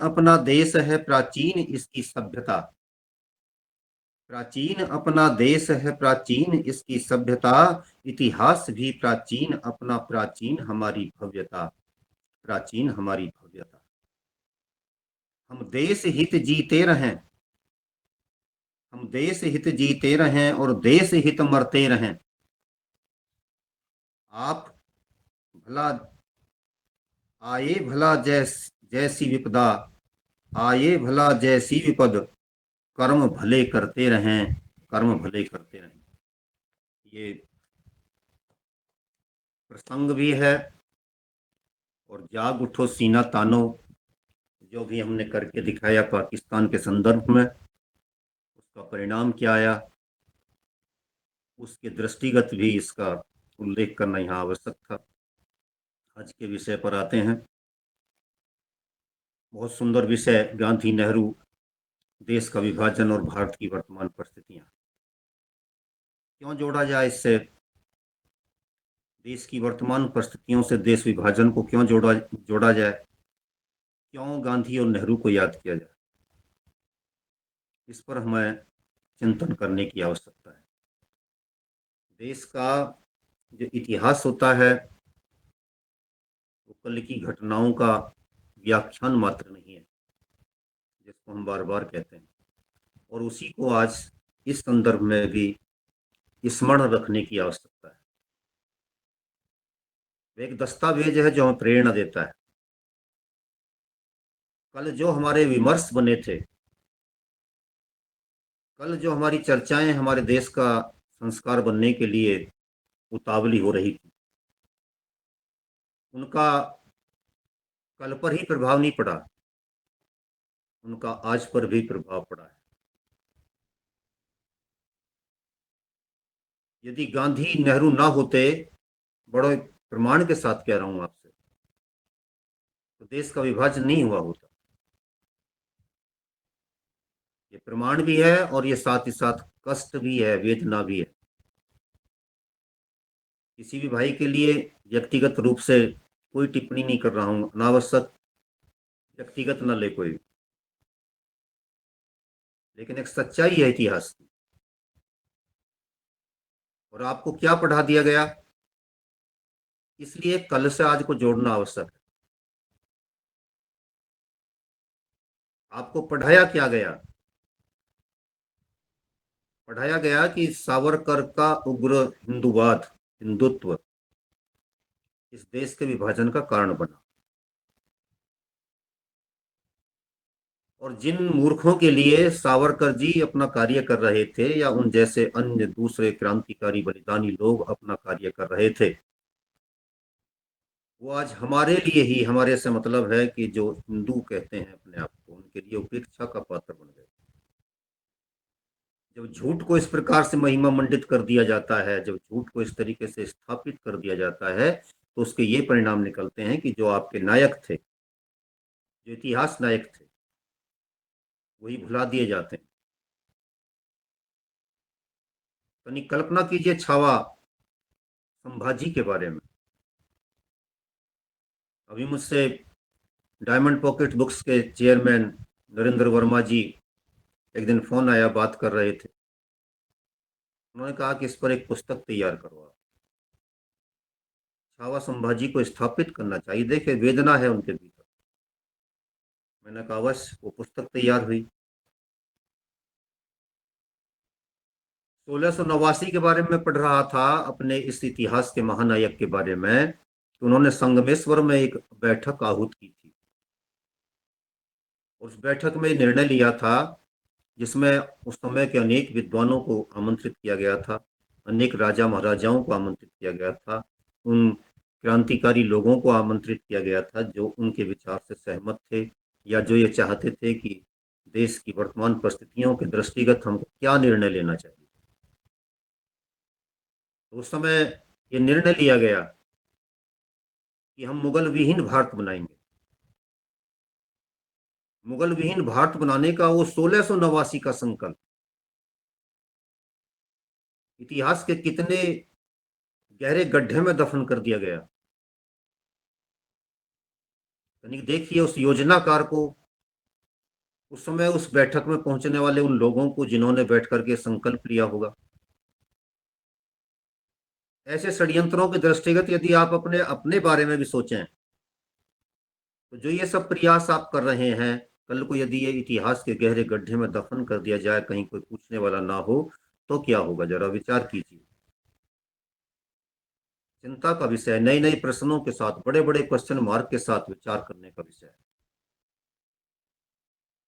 अपना देश है प्राचीन इसकी सभ्यता। प्राचीन अपना देश है प्राचीन इसकी सभ्यता। इतिहास भी प्राचीन अपना प्राचीन हमारी भव्यता। प्राचीन हमारी भव्यता। हम देश हित जीते रहें। हम देश हित जीते रहें और देश हित मरते रहें। आप भला आए भला जैसी विपदा। आए भला जैसी विपद। कर्म भले करते रहें। कर्म भले करते रहें। ये प्रसंग भी है और जाग उठो सीना तानो, जो भी हमने करके दिखाया पाकिस्तान के संदर्भ में, उसका परिणाम क्या आया, उसके दृष्टिगत भी इसका उल्लेख करना यहाँ आवश्यक था। आज के विषय पर आते हैं। बहुत सुंदर विषय, गांधी नेहरू, देश का विभाजन और भारत की वर्तमान परिस्थितियां। क्यों जोड़ा जाए इससे? देश की वर्तमान परिस्थितियों से देश विभाजन को क्यों जोड़ा जाए? क्यों गांधी और नेहरू को याद किया जाए? इस पर हमें चिंतन करने की आवश्यकता है। देश का जो इतिहास होता है वो कल की घटनाओं का व्याख्यान मात्र नहीं है, जिसको हम बार बार कहते हैं, और उसी को आज इस संदर्भ में भी स्मरण रखने की आवश्यकता है। एक दस्तावेज है जो हमें प्रेरणा देता है। कल जो हमारे विमर्श बने थे, कल जो हमारी चर्चाएं हमारे देश का संस्कार बनने के लिए उतावली हो रही थी, उनका कल पर ही प्रभाव नहीं पड़ा, उनका आज पर भी प्रभाव पड़ा है। यदि गांधी नेहरू ना होते, बड़े प्रमाण के साथ कह रहा हूं आपसे, तो देश का विभाजन नहीं हुआ होता। ये प्रमाण भी है और ये साथ ही साथ कष्ट भी है, वेदना भी है। किसी भी भाई के लिए व्यक्तिगत रूप से कोई टिप्पणी नहीं कर रहा हूं, अनावश्यक व्यक्तिगत न ले कोई, लेकिन एक सच्चाई है इतिहास की। और आपको क्या पढ़ा दिया गया, इसलिए कल से आज को जोड़ना आवश्यक है। आपको पढ़ाया क्या गया? पढ़ाया गया कि सावरकर का उग्र हिंदूवाद, हिंदुत्व इस देश के विभाजन का कारण बना। और जिन मूर्खों के लिए सावरकर जी अपना कार्य कर रहे थे, या उन जैसे अन्य दूसरे क्रांतिकारी बलिदानी लोग अपना कार्य कर रहे थे, वो आज हमारे लिए ही, हमारे से मतलब है कि जो हिंदू कहते हैं अपने आप को, उनके लिए उपेक्षा का पात्र बन गए। जब झूठ को इस प्रकार से महिमा मंडित कर दिया जाता है, जब झूठ को इस तरीके से स्थापित कर दिया जाता है, तो उसके ये परिणाम निकलते हैं कि जो आपके नायक थे, जो इतिहास नायक थे, वही भुला दिए जाते हैं। तो कल्पना कीजिए छावा संभाजी के बारे में। अभी मुझसे डायमंड पॉकेट बुक्स के चेयरमैन नरेंद्र वर्मा जी एक दिन फोन आया, बात कर रहे थे। उन्होंने कहा कि इस पर एक पुस्तक तैयार करो, छावा संभाजी को स्थापित करना चाहिए, देखे वेदना है उनके भीतर। मैंने कहा अवश्य, वो पुस्तक तैयार हुई। 1689 के बारे में पढ़ रहा था, अपने इस इतिहास के महानायक के बारे में, तो उन्होंने संगमेश्वर में एक बैठक आहूत की थी। उस बैठक में निर्णय लिया था, जिसमें उस समय के अनेक विद्वानों को आमंत्रित किया गया था, अनेक राजा महाराजाओं को आमंत्रित किया गया था, उन क्रांतिकारी लोगों को आमंत्रित किया गया था जो उनके विचार से सहमत थे, या जो ये चाहते थे कि देश की वर्तमान परिस्थितियों के दृष्टिगत हमको क्या निर्णय लेना चाहिए। तो उस समय ये निर्णय लिया गया कि हम मुगल विहीन भारत बनाएंगे। मुगल विहीन भारत बनाने का वो 1689 का संकल्प इतिहास के कितने गहरे गड्ढे में दफन कर दिया गया। यानी देखिए उस योजनाकार को, उस समय उस बैठक में पहुंचने वाले उन लोगों को जिन्होंने बैठ करके संकल्प लिया होगा। ऐसे षड्यंत्रों के दृष्टिगत यदि आप अपने अपने बारे में भी सोचें, तो जो ये सब प्रयास आप कर रहे हैं, कल को यदि ये इतिहास के गहरे गड्ढे में दफन कर दिया जाए, कहीं कोई पूछने वाला ना हो, तो क्या होगा? जरा विचार कीजिए। चिंता का विषय, नए नए प्रश्नों के साथ, बड़े बड़े क्वेश्चन मार्क के साथ विचार करने का विषय है।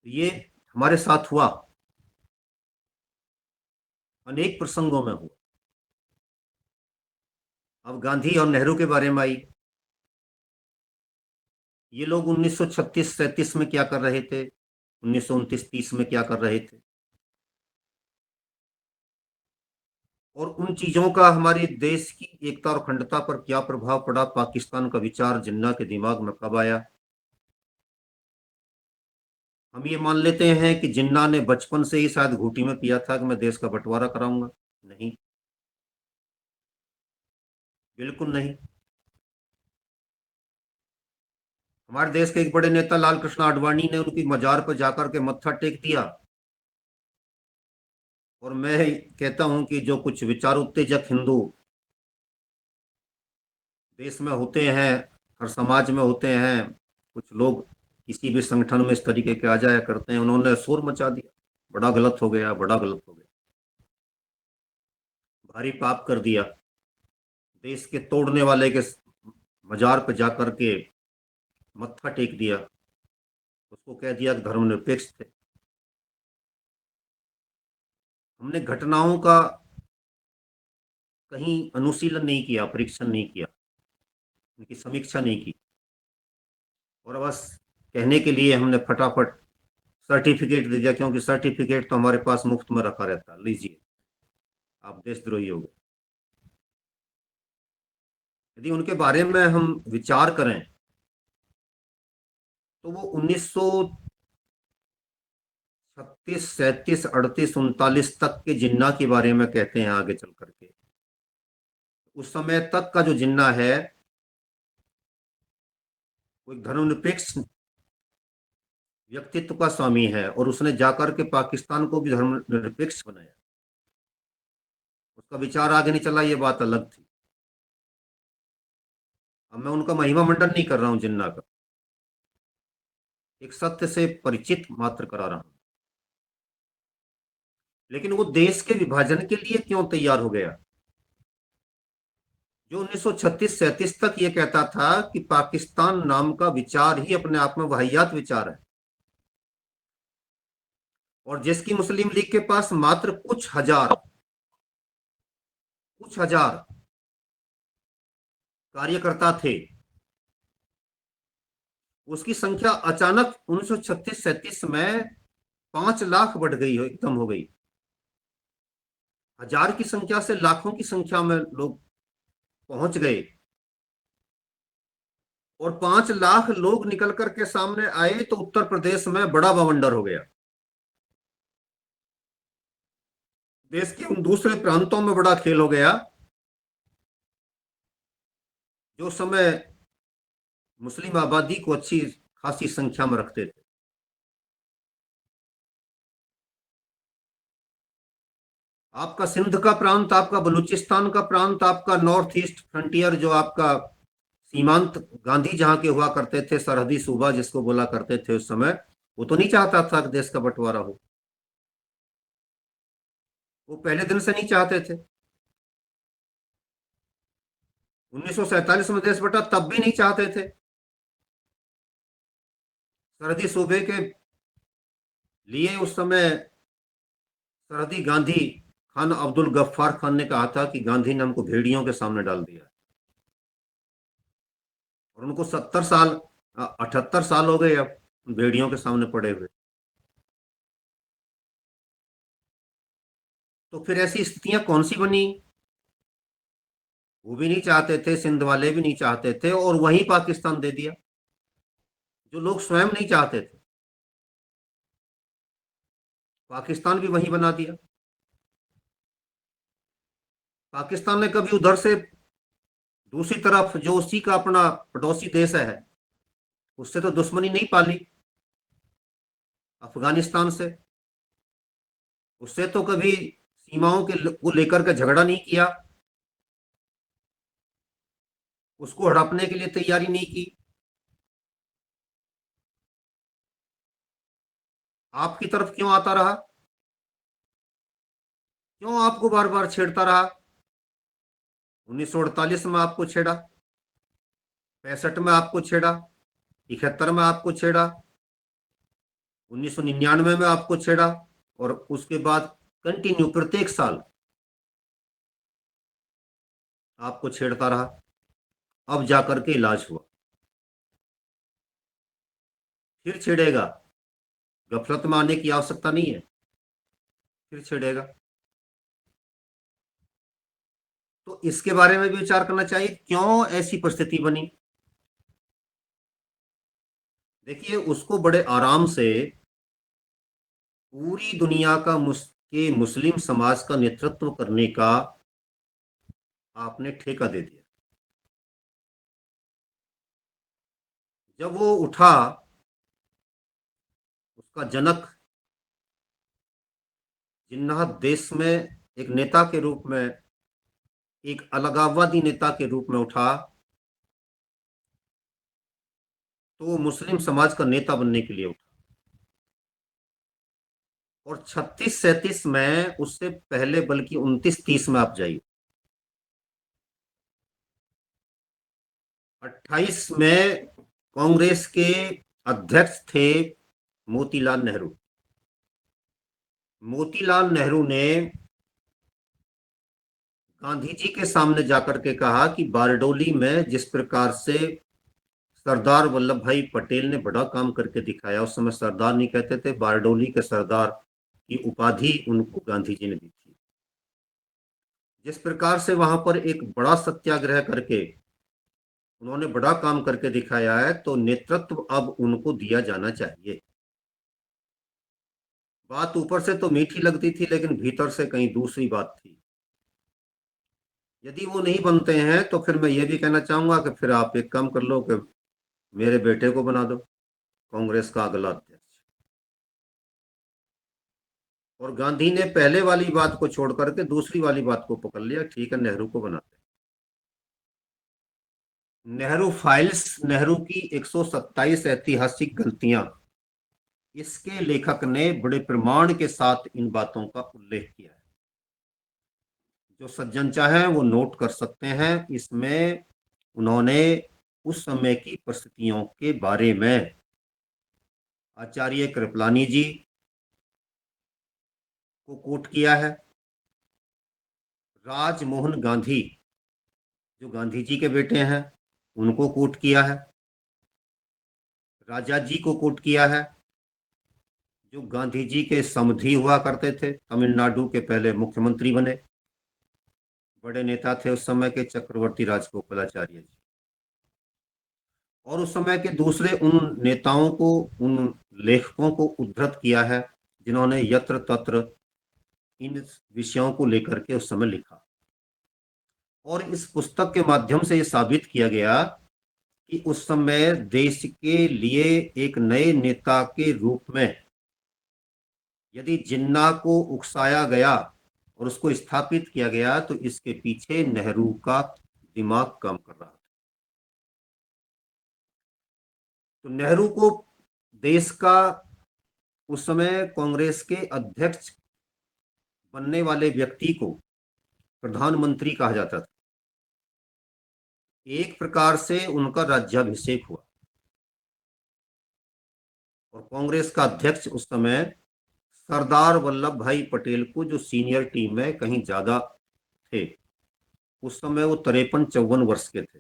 तो ये हमारे साथ हुआ, अनेक प्रसंगों में हुआ। अब गांधी और नेहरू के बारे में आई। ये लोग 1936-37 में क्या कर रहे थे, 1929-30 में क्या कर रहे थे, और उन चीजों का हमारे देश की एकता और अखंडता पर क्या प्रभाव पड़ा, पाकिस्तान का विचार जिन्ना के दिमाग में कब आया। हम ये मान लेते हैं कि जिन्ना ने बचपन से ही शायद घूंटी में पिया था कि मैं देश का बंटवारा कराऊंगा। नहीं, बिल्कुल नहीं। हमारे देश के एक बड़े नेता लाल कृष्ण आडवाणी ने उनकी मजार पर जाकर के मत्था टेक दिया। और मैं कहता हूं कि जो कुछ विचार उत्तेजक हिंदू देश में होते हैं, हर समाज में होते हैं, कुछ लोग किसी भी संगठन में इस तरीके के आ जाया करते हैं, उन्होंने शोर मचा दिया, बड़ा गलत हो गया, बड़ा गलत हो गया, भारी पाप कर दिया। देश के तोड़ने वाले के मजार पर जाकर के मत्था टेक दिया, उसको कह दिया कि धर्मनिरपेक्ष थे। हमने घटनाओं का कहीं अनुशीलन नहीं किया, परीक्षण नहीं किया, उनकी समीक्षा नहीं की, और बस कहने के लिए हमने फटाफट सर्टिफिकेट दे दिया, क्योंकि सर्टिफिकेट तो हमारे पास मुफ्त में रखा रहता है, लीजिए आप देशद्रोही हो गए। यदि उनके बारे में हम विचार करें, तो वो 1936, 37, 38, 39 तक के जिन्ना के बारे में कहते हैं आगे चल करके। उस समय तक का जो जिन्ना है वो एक धर्मनिरपेक्ष व्यक्तित्व का स्वामी है, और उसने जाकर के पाकिस्तान को भी धर्मनिरपेक्ष बनाया। उसका विचार आगे नहीं चला, ये बात अलग थी। अब मैं उनका महिमा मंडन नहीं कर रहा हूं जिन्ना का, एक सत्य से परिचित मात्र करा रहा हूं। लेकिन वो देश के विभाजन के लिए क्यों तैयार हो गया? जो 1936-37 तक ये कहता था कि पाकिस्तान नाम का विचार ही अपने आप में वाहियात विचार है, और जिसकी मुस्लिम लीग के पास मात्र कुछ हजार कार्यकर्ता थे, उसकी संख्या अचानक 1936-37 में 5 लाख बढ़ गई, हो एकदम हो गई। हजार की संख्या से लाखों की संख्या में लोग पहुंच गए, और 5 लाख लोग निकल करके सामने आए तो उत्तर प्रदेश में बड़ा बवंडर हो गया। देश के उन दूसरे प्रांतों में बड़ा खेल हो गया, जो समय मुस्लिम आबादी को अच्छी खासी संख्या में रखते थे। आपका सिंध का प्रांत, आपका बलूचिस्तान का प्रांत, आपका नॉर्थ ईस्ट फ्रंटियर, जो आपका सीमांत गांधी जहां के हुआ करते थे, सरहदी सूबा जिसको बोला करते थे उस समय, वो तो नहीं चाहता था कि देश का बंटवारा हो। वो पहले दिन से नहीं चाहते थे। 1947 में देश बटा तब भी नहीं चाहते थे। सरहदी सूबे के लिए उस समय सरहदी गांधी खान अब्दुल गफ्फार खान ने कहा था कि गांधी ने हमको भेड़ियों के सामने डाल दिया, और उनको 70 साल 78 साल हो गए अब भेड़ियों के सामने पड़े हुए। तो फिर ऐसी स्थितियां कौन सी बनी? वो भी नहीं चाहते थे, सिंध वाले भी नहीं चाहते थे, और वहीं पाकिस्तान दे दिया, जो लोग स्वयं नहीं चाहते थे। पाकिस्तान भी वहीं बना दिया। पाकिस्तान ने कभी उधर से दूसरी तरफ, जो उसी का अपना पड़ोसी देश है, उससे तो दुश्मनी नहीं पाली। अफगानिस्तान से। उससे तो कभी सीमाओं के को लेकर के झगड़ा नहीं किया, उसको हड़पने के लिए तैयारी नहीं की। आपकी तरफ क्यों आता रहा? क्यों आपको बार बार छेड़ता रहा? 1948 में आपको छेड़ा, 65 में आपको छेड़ा, 71 में आपको छेड़ा, 1999 में आपको छेड़ा, और उसके बाद कंटिन्यू प्रत्येक साल आपको छेड़ता रहा। अब जाकर के इलाज हुआ। फिर छेड़ेगा, गफलत में आने की आवश्यकता नहीं है, फिर छेड़ेगा। तो इसके बारे में भी विचार करना चाहिए, क्यों ऐसी परिस्थिति बनी। देखिए, उसको बड़े आराम से पूरी दुनिया का के मुस्लिम समाज का नेतृत्व करने का आपने ठेका दे दिया। जब वो उठा, उसका जनक जिन्ना देश में एक नेता के रूप में, एक अलगाववादी नेता के रूप में उठा, तो वो मुस्लिम समाज का नेता बनने के लिए उठा। और 36-37 में, उससे पहले बल्कि 29-30 में आप जाइए, 28 में कांग्रेस के अध्यक्ष थे मोतीलाल नेहरू। मोतीलाल नेहरू ने गांधी जी के सामने जाकर के कहा कि बारडोली में जिस प्रकार से सरदार वल्लभ भाई पटेल ने बड़ा काम करके दिखाया, उस समय सरदार नहीं कहते थे, बारडोली के सरदार की उपाधि उनको गांधी जी ने दी थी। जिस प्रकार से वहां पर एक बड़ा सत्याग्रह करके उन्होंने बड़ा काम करके दिखाया है, तो नेतृत्व अब उनको दिया जाना चाहिए। बात ऊपर से तो मीठी लगती थी, लेकिन भीतर से कहीं दूसरी बात थी। यदि वो नहीं बनते हैं तो फिर मैं ये भी कहना चाहूंगा कि फिर आप एक काम कर लो कि मेरे बेटे को बना दो कांग्रेस का अगला अध्यक्ष। और गांधी ने पहले वाली बात को छोड़ करके दूसरी वाली बात को पकड़ लिया, ठीक है नेहरू को बनाते हैं। नेहरू फाइल्स, नेहरू की 127 ऐतिहासिक गलतियां, इसके लेखक ने बड़े प्रमाण के साथ इन बातों का उल्लेख किया है। जो सज्जन चाहे वो नोट कर सकते हैं। इसमें उन्होंने उस समय की परिस्थितियों के बारे में आचार्य कृपलानी जी को कोट किया है, राजमोहन गांधी जो गांधी जी के बेटे हैं उनको कोट किया है, राजा जी को कोट किया है, जो गांधी जी के समधी हुआ करते थे, तमिलनाडु के पहले मुख्यमंत्री बने, बड़े नेता थे उस समय के, चक्रवर्ती राजगोपालाचार्य जी। और उस समय के दूसरे उन नेताओं को, उन लेखकों को उद्धृत किया है जिन्होंने यत्र तत्र इन विषयों को लेकर के उस समय लिखा। और इस पुस्तक के माध्यम से ये साबित किया गया कि उस समय देश के लिए एक नए नेता के रूप में यदि जिन्ना को उकसाया गया और उसको स्थापित किया गया, तो इसके पीछे नेहरू का दिमाग काम कर रहा था। तो नेहरू को देश का उस समय कांग्रेस के अध्यक्ष बनने वाले व्यक्ति को प्रधानमंत्री कहा जाता था। एक प्रकार से उनका राज्याभिषेक हुआ, और कांग्रेस का अध्यक्ष उस समय सरदार वल्लभ भाई पटेल को, जो सीनियर टीम में कहीं ज्यादा थे, उस समय वो 53-54 वर्ष के थे।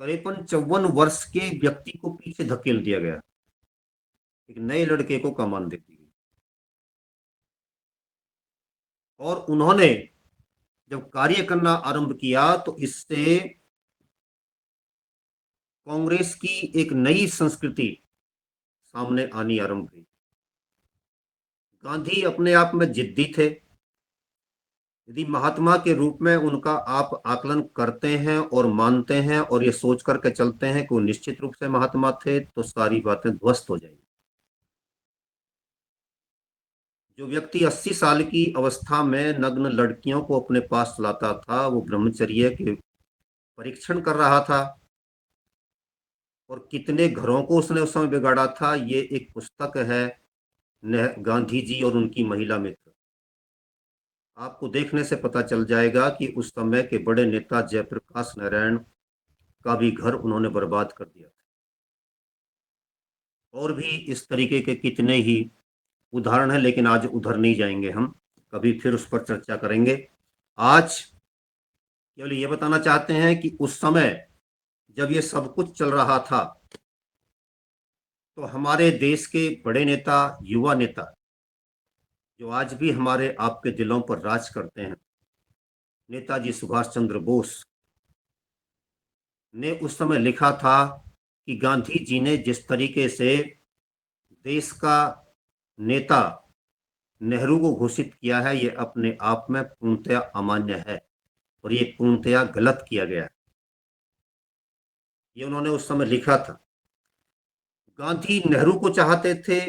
53-54 वर्ष के व्यक्ति को पीछे धकेल दिया गया, एक नए लड़के को कमान दे दी गई। और उन्होंने जब कार्य करना आरंभ किया, तो इससे कांग्रेस की एक नई संस्कृति सामने आनी आरंभ हुई। गांधी अपने आप में जिद्दी थे, यदि महात्मा के रूप में उनका आप आकलन करते हैं और मानते हैं और ये सोच करके चलते हैं कि वो निश्चित रूप से महात्मा थे, तो सारी बातें ध्वस्त हो जाएंगी। जो व्यक्ति 80 साल की अवस्था में नग्न लड़कियों को अपने पास लाता था, वो ब्रह्मचर्य के परीक्षण कर रहा था, और कितने घरों को उसने उस समय बिगाड़ा था, ये एक पुस्तक है गांधी जी और उनकी महिला मित्र। आपको देखने से पता चल जाएगा कि उस समय के बड़े नेता जयप्रकाश नारायण का भी घर उन्होंने बर्बाद कर दिया था। और भी इस तरीके के कितने ही उदाहरण हैं, लेकिन आज उधर नहीं जाएंगे, हम कभी फिर उस पर चर्चा करेंगे। आज केवल ये बताना चाहते हैं कि उस समय जब ये सब कुछ चल रहा था, तो हमारे देश के बड़े नेता, युवा नेता, जो आज भी हमारे आपके दिलों पर राज करते हैं, नेताजी सुभाष चंद्र बोस ने उस समय लिखा था कि गांधी जी ने जिस तरीके से देश का नेता नेहरू को घोषित किया है, ये अपने आप में पूर्णतया अमान्य है और ये पूर्णतया गलत किया गया है। ये उन्होंने उस समय लिखा था। गांधी नेहरू को चाहते थे,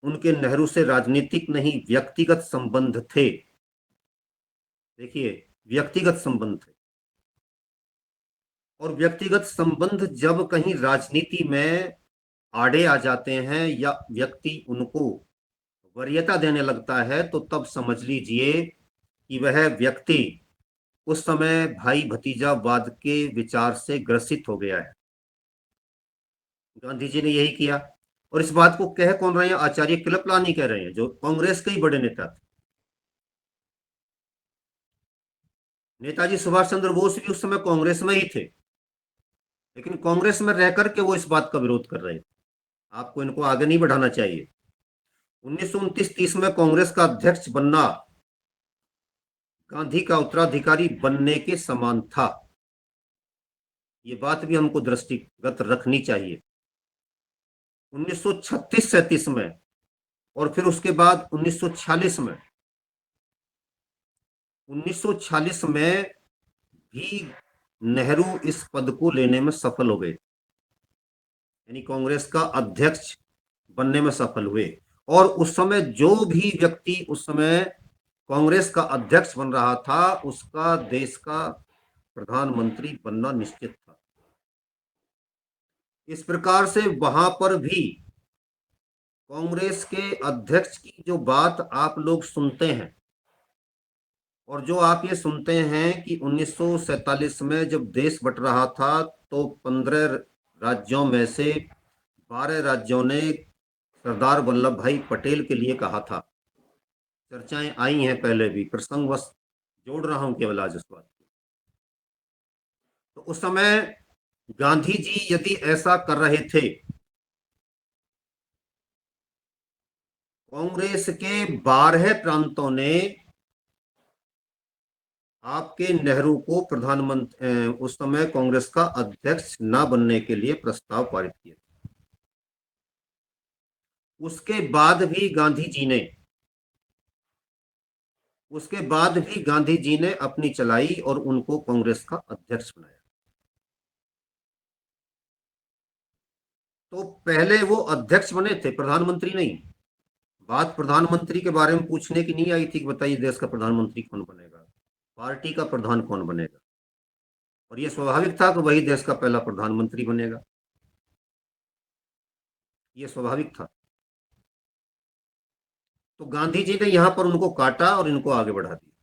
उनके नेहरू से राजनीतिक नहीं व्यक्तिगत संबंध थे। देखिए, व्यक्तिगत संबंध थे, और व्यक्तिगत संबंध जब कहीं राजनीति में आड़े आ जाते हैं या व्यक्ति उनको वरीयता देने लगता है, तो तब समझ लीजिए कि वह व्यक्ति उस समय भाई भतीजावाद के विचार से ग्रसित हो गया है। गांधी जी ने यही किया, और इस बात को कह कौन रहे हैं? आचार्य कृपलानी कह रहे हैं, जो कांग्रेस के ही बड़े नेता थे। नेताजी सुभाष चंद्र बोस भी उस समय कांग्रेस में ही थे, लेकिन कांग्रेस में रह करके वो इस बात का विरोध कर रहे थे। आपको इनको आगे नहीं बढ़ाना चाहिए। 1929-30 में कांग्रेस का अध्यक्ष बनना गांधी का उत्तराधिकारी बनने के समान था। ये बात भी हमको दृष्टिगत रखनी चाहिए। 1936-37 में, और फिर उसके बाद 1946 में, 1946 में भी नेहरू इस पद को लेने में सफल हो गए, यानी कांग्रेस का अध्यक्ष बनने में सफल हुए। और उस समय जो भी व्यक्ति उस समय कांग्रेस का अध्यक्ष बन रहा था, उसका देश का प्रधानमंत्री बनना निश्चित था। इस प्रकार से वहां पर भी कांग्रेस के अध्यक्ष की जो बात आप लोग सुनते हैं, और जो आप ये सुनते हैं कि 1947 में जब देश बट रहा था, तो 15 राज्यों में से 12 राज्यों ने सरदार वल्लभ भाई पटेल के लिए कहा था। चर्चाएं आई हैं पहले भी, प्रसंगवश जोड़ रहा हूं केवल आज उस बात। तो उस समय गांधी जी यदि ऐसा कर रहे थे, कांग्रेस के 12 प्रांतों ने आपके नेहरू को प्रधानमंत्री, उस समय कांग्रेस का अध्यक्ष न बनने के लिए प्रस्ताव पारित किया। उसके बाद भी गांधी जी ने अपनी चलाई और उनको कांग्रेस का अध्यक्ष बनाया। तो पहले वो अध्यक्ष बने थे, प्रधानमंत्री नहीं। बात प्रधानमंत्री के बारे में पूछने की नहीं आई थी कि बताइए देश का प्रधानमंत्री कौन बनेगा, पार्टी का प्रधान कौन बनेगा, और यह स्वाभाविक था कि वही देश का पहला प्रधानमंत्री बनेगा। यह स्वाभाविक था। तो गांधी जी ने यहां पर उनको काटा और इनको आगे बढ़ा दिया,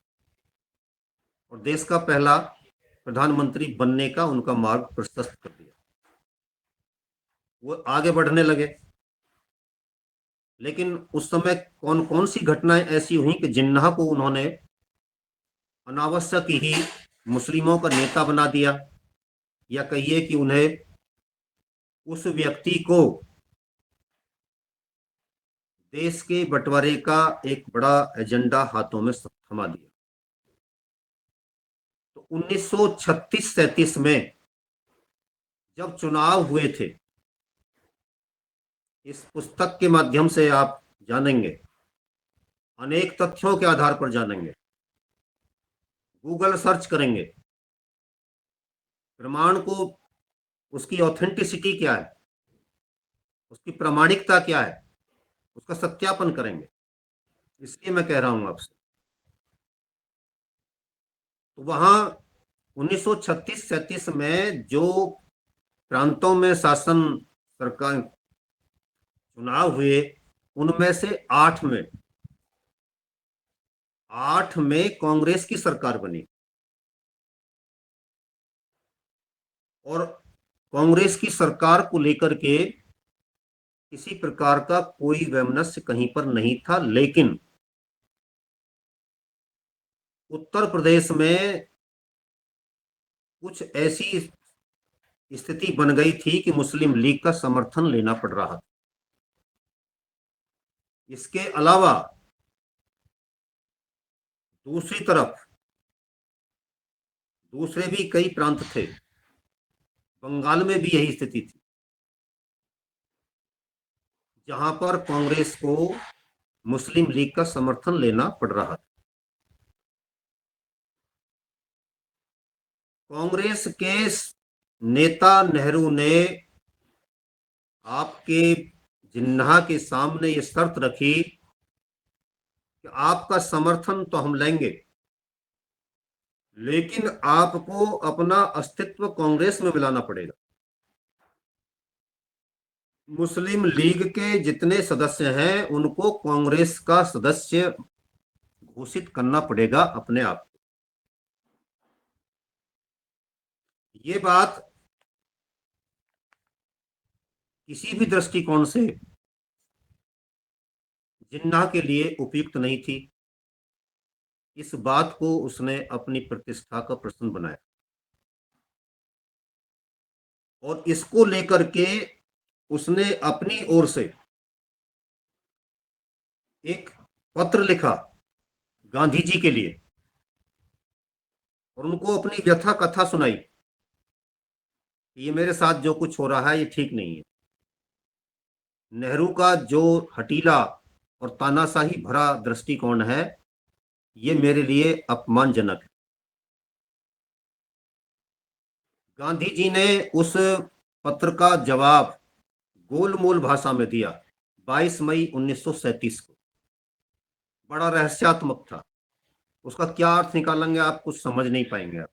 और देश का पहला प्रधानमंत्री बनने का उनका मार्ग प्रशस्त कर दिया। वो आगे बढ़ने लगे। लेकिन उस समय कौन कौन सी घटनाएं ऐसी हुई कि जिन्ना को उन्होंने अनावश्यक ही मुस्लिमों का नेता बना दिया, या कहिए कि उन्हें, उस व्यक्ति को देश के बंटवारे का एक बड़ा एजेंडा हाथों में थमा दिया। तो 1936-37 में जब चुनाव हुए थे, इस पुस्तक के माध्यम से आप जानेंगे, अनेक तथ्यों के आधार पर जानेंगे। गूगल सर्च करेंगे, प्रमाण को, उसकी ऑथेंटिसिटी क्या है, उसकी प्रामाणिकता क्या है, उसका सत्यापन करेंगे। इसलिए मैं कह रहा हूं आपसे, तो वहां 1936-37 में जो प्रांतों में शासन सरकार चुनाव हुए, उनमें से 8 में कांग्रेस की सरकार बनी, और कांग्रेस की सरकार को लेकर के किसी प्रकार का कोई वैमनस्य कहीं पर नहीं था। लेकिन उत्तर प्रदेश में कुछ ऐसी स्थिति बन गई थी कि मुस्लिम लीग का समर्थन लेना पड़ रहा था। इसके अलावा दूसरी तरफ दूसरे भी कई प्रांत थे, बंगाल में भी यही स्थिति थी, जहां पर कांग्रेस को मुस्लिम लीग का समर्थन लेना पड़ रहा था। कांग्रेस के नेता नेहरू ने आपके जिन्ना के सामने ये शर्त रखी कि आपका समर्थन तो हम लेंगे, लेकिन आपको अपना अस्तित्व कांग्रेस में मिलाना पड़ेगा। मुस्लिम लीग के जितने सदस्य हैं उनको कांग्रेस का सदस्य घोषित करना पड़ेगा अपने आप। ये बात किसी भी दृष्टिकोण से जिन्ना के लिए उपयुक्त नहीं थी। इस बात को उसने अपनी प्रतिष्ठा का प्रश्न बनाया, और इसको लेकर के उसने अपनी ओर से एक पत्र लिखा गांधी जी के लिए, और उनको अपनी व्यथा कथा सुनाई, ये मेरे साथ जो कुछ हो रहा है ये ठीक नहीं है। नेहरू का जो हटीला और तानाशाही भरा दृष्टिकोण है, ये मेरे लिए अपमानजनक है। गांधी जी ने उस पत्र का जवाब गोलमोल भाषा में दिया 22 मई 1937 को। बड़ा रहस्यात्मक था, उसका क्या अर्थ निकालेंगे आप कुछ समझ नहीं पाएंगे आप।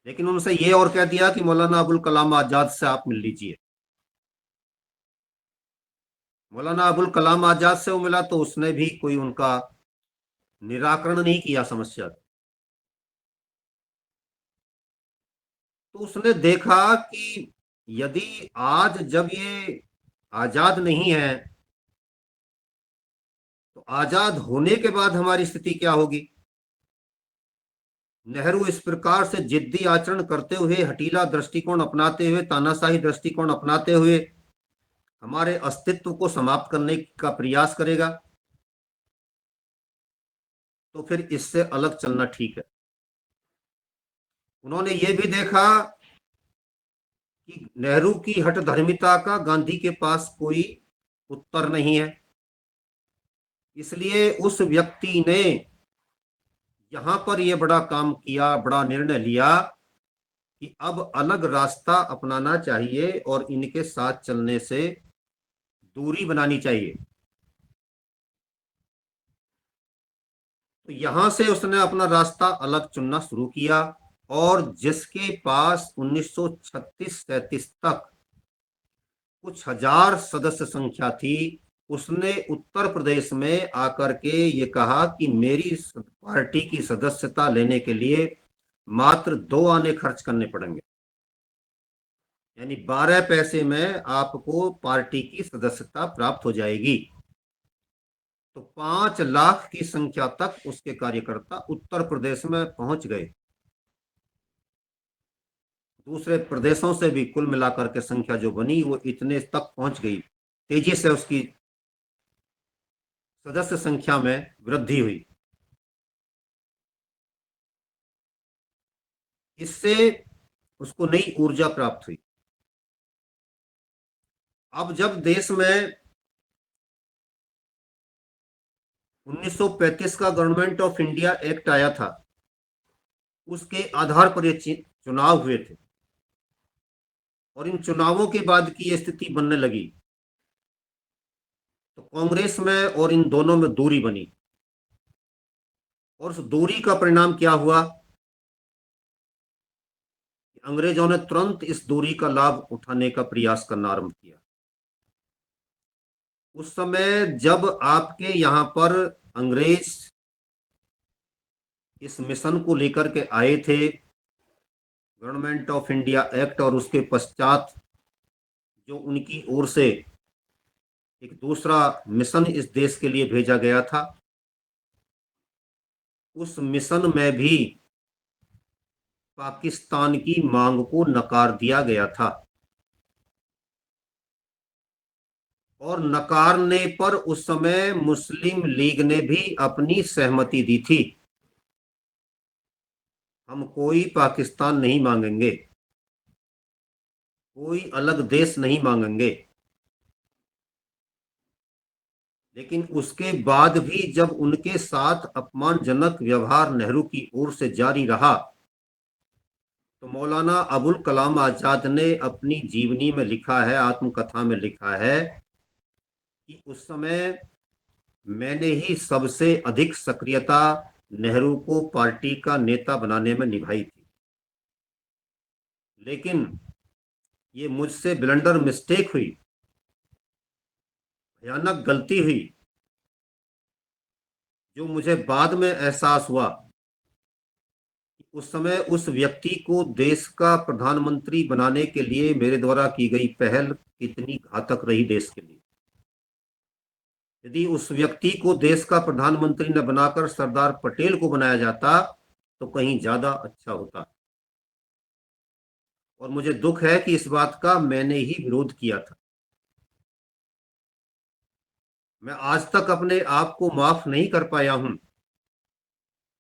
लेकिन उनसे ये और कह दिया कि मौलाना अबुल कलाम आजाद से आप मिल लीजिए। मौलाना अबुल कलाम आजाद से वो मिला तो उसने भी कोई उनका निराकरण नहीं किया समस्या। तो उसने देखा कि यदि आज जब ये आजाद नहीं है, तो आजाद होने के बाद हमारी स्थिति क्या होगी। नेहरू इस प्रकार से जिद्दी आचरण करते हुए, हटीला दृष्टिकोण अपनाते हुए, तानाशाही दृष्टिकोण अपनाते हुए हमारे अस्तित्व को समाप्त करने का प्रयास करेगा, तो फिर इससे अलग चलना ठीक है। उन्होंने ये भी देखा कि नेहरू की हठधर्मिता का गांधी के पास कोई उत्तर नहीं है। इसलिए उस व्यक्ति ने यहां पर यह बड़ा काम किया, बड़ा निर्णय लिया कि अब अलग रास्ता अपनाना चाहिए और इनके साथ चलने से दूरी बनानी चाहिए। तो यहां से उसने अपना रास्ता अलग चुनना शुरू किया, और जिसके पास 1936-37 तक कुछ हजार सदस्य संख्या थी, उसने उत्तर प्रदेश में आकर के ये कहा कि मेरी पार्टी की सदस्यता लेने के लिए मात्र 2 आने खर्च करने पड़ेंगे, यानी 12 पैसे में आपको पार्टी की सदस्यता प्राप्त हो जाएगी। तो 5 लाख की संख्या तक उसके कार्यकर्ता उत्तर प्रदेश में पहुंच गए। दूसरे प्रदेशों से भी कुल मिलाकर के संख्या जो बनी वो इतने तक पहुंच गई, तेजी से उसकी सदस्य संख्या में वृद्धि हुई। इससे उसको नई ऊर्जा प्राप्त हुई। अब जब देश में 1935 का गवर्नमेंट ऑफ इंडिया एक्ट आया था, उसके आधार पर ये चुनाव हुए थे, और इन चुनावों के बाद की ये स्थिति बनने लगी, तो कांग्रेस में और इन दोनों में दूरी बनी, और उस दूरी का परिणाम क्या हुआ? अंग्रेजों ने तुरंत इस दूरी का लाभ उठाने का प्रयास करना आरंभ किया। उस समय जब आपके यहाँ पर अंग्रेज इस मिशन को लेकर के आए थे, गवर्नमेंट ऑफ इंडिया एक्ट, और उसके पश्चात जो उनकी ओर से एक दूसरा मिशन इस देश के लिए भेजा गया था, उस मिशन में भी पाकिस्तान की मांग को नकार दिया गया था, और नकारने पर उस समय मुस्लिम लीग ने भी अपनी सहमति दी थी। हम कोई पाकिस्तान नहीं मांगेंगे, कोई अलग देश नहीं मांगेंगे। लेकिन उसके बाद भी जब उनके साथ अपमानजनक व्यवहार नेहरू की ओर से जारी रहा, तो मौलाना अबुल कलाम आजाद ने अपनी जीवनी में लिखा है, आत्मकथा में लिखा है कि उस समय मैंने ही सबसे अधिक सक्रियता नेहरू को पार्टी का नेता बनाने में निभाई थी, लेकिन ये मुझसे ब्लंडर मिस्टेक हुई, भयानक गलती हुई, जो मुझे बाद में एहसास हुआ। उस समय उस व्यक्ति को देश का प्रधानमंत्री बनाने के लिए मेरे द्वारा की गई पहल कितनी घातक रही देश के लिए। यदि उस व्यक्ति को देश का प्रधानमंत्री न बनाकर सरदार पटेल को बनाया जाता तो कहीं ज्यादा अच्छा होता। और मुझे दुख है कि इस बात का मैंने ही विरोध किया था। मैं आज तक अपने आप को माफ नहीं कर पाया हूं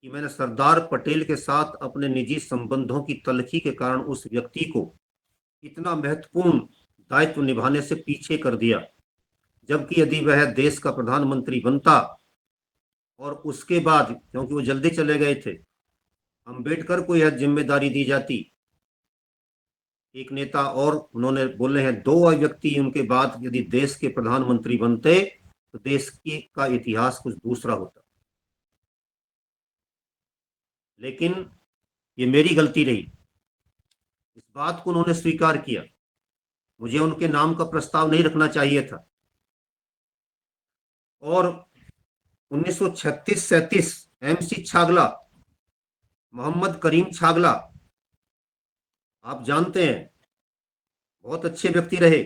कि मैंने सरदार पटेल के साथ अपने निजी संबंधों की तलखी के कारण उस व्यक्ति को इतना महत्वपूर्ण दायित्व निभाने से पीछे कर दिया, जबकि यदि वह देश का प्रधानमंत्री बनता और उसके बाद, क्योंकि वो जल्दी चले गए थे, अंबेडकर को यह जिम्मेदारी दी जाती, एक नेता और उन्होंने बोले हैं, दो व्यक्ति उनके बाद यदि देश के प्रधानमंत्री बनते तो देश की का इतिहास कुछ दूसरा होता। लेकिन ये मेरी गलती रही, इस बात को उन्होंने स्वीकार किया। मुझे उनके नाम का प्रस्ताव नहीं रखना चाहिए था। और 1936-37 MC छागला, मोहम्मद करीम छागला, आप जानते हैं, बहुत अच्छे व्यक्ति रहे।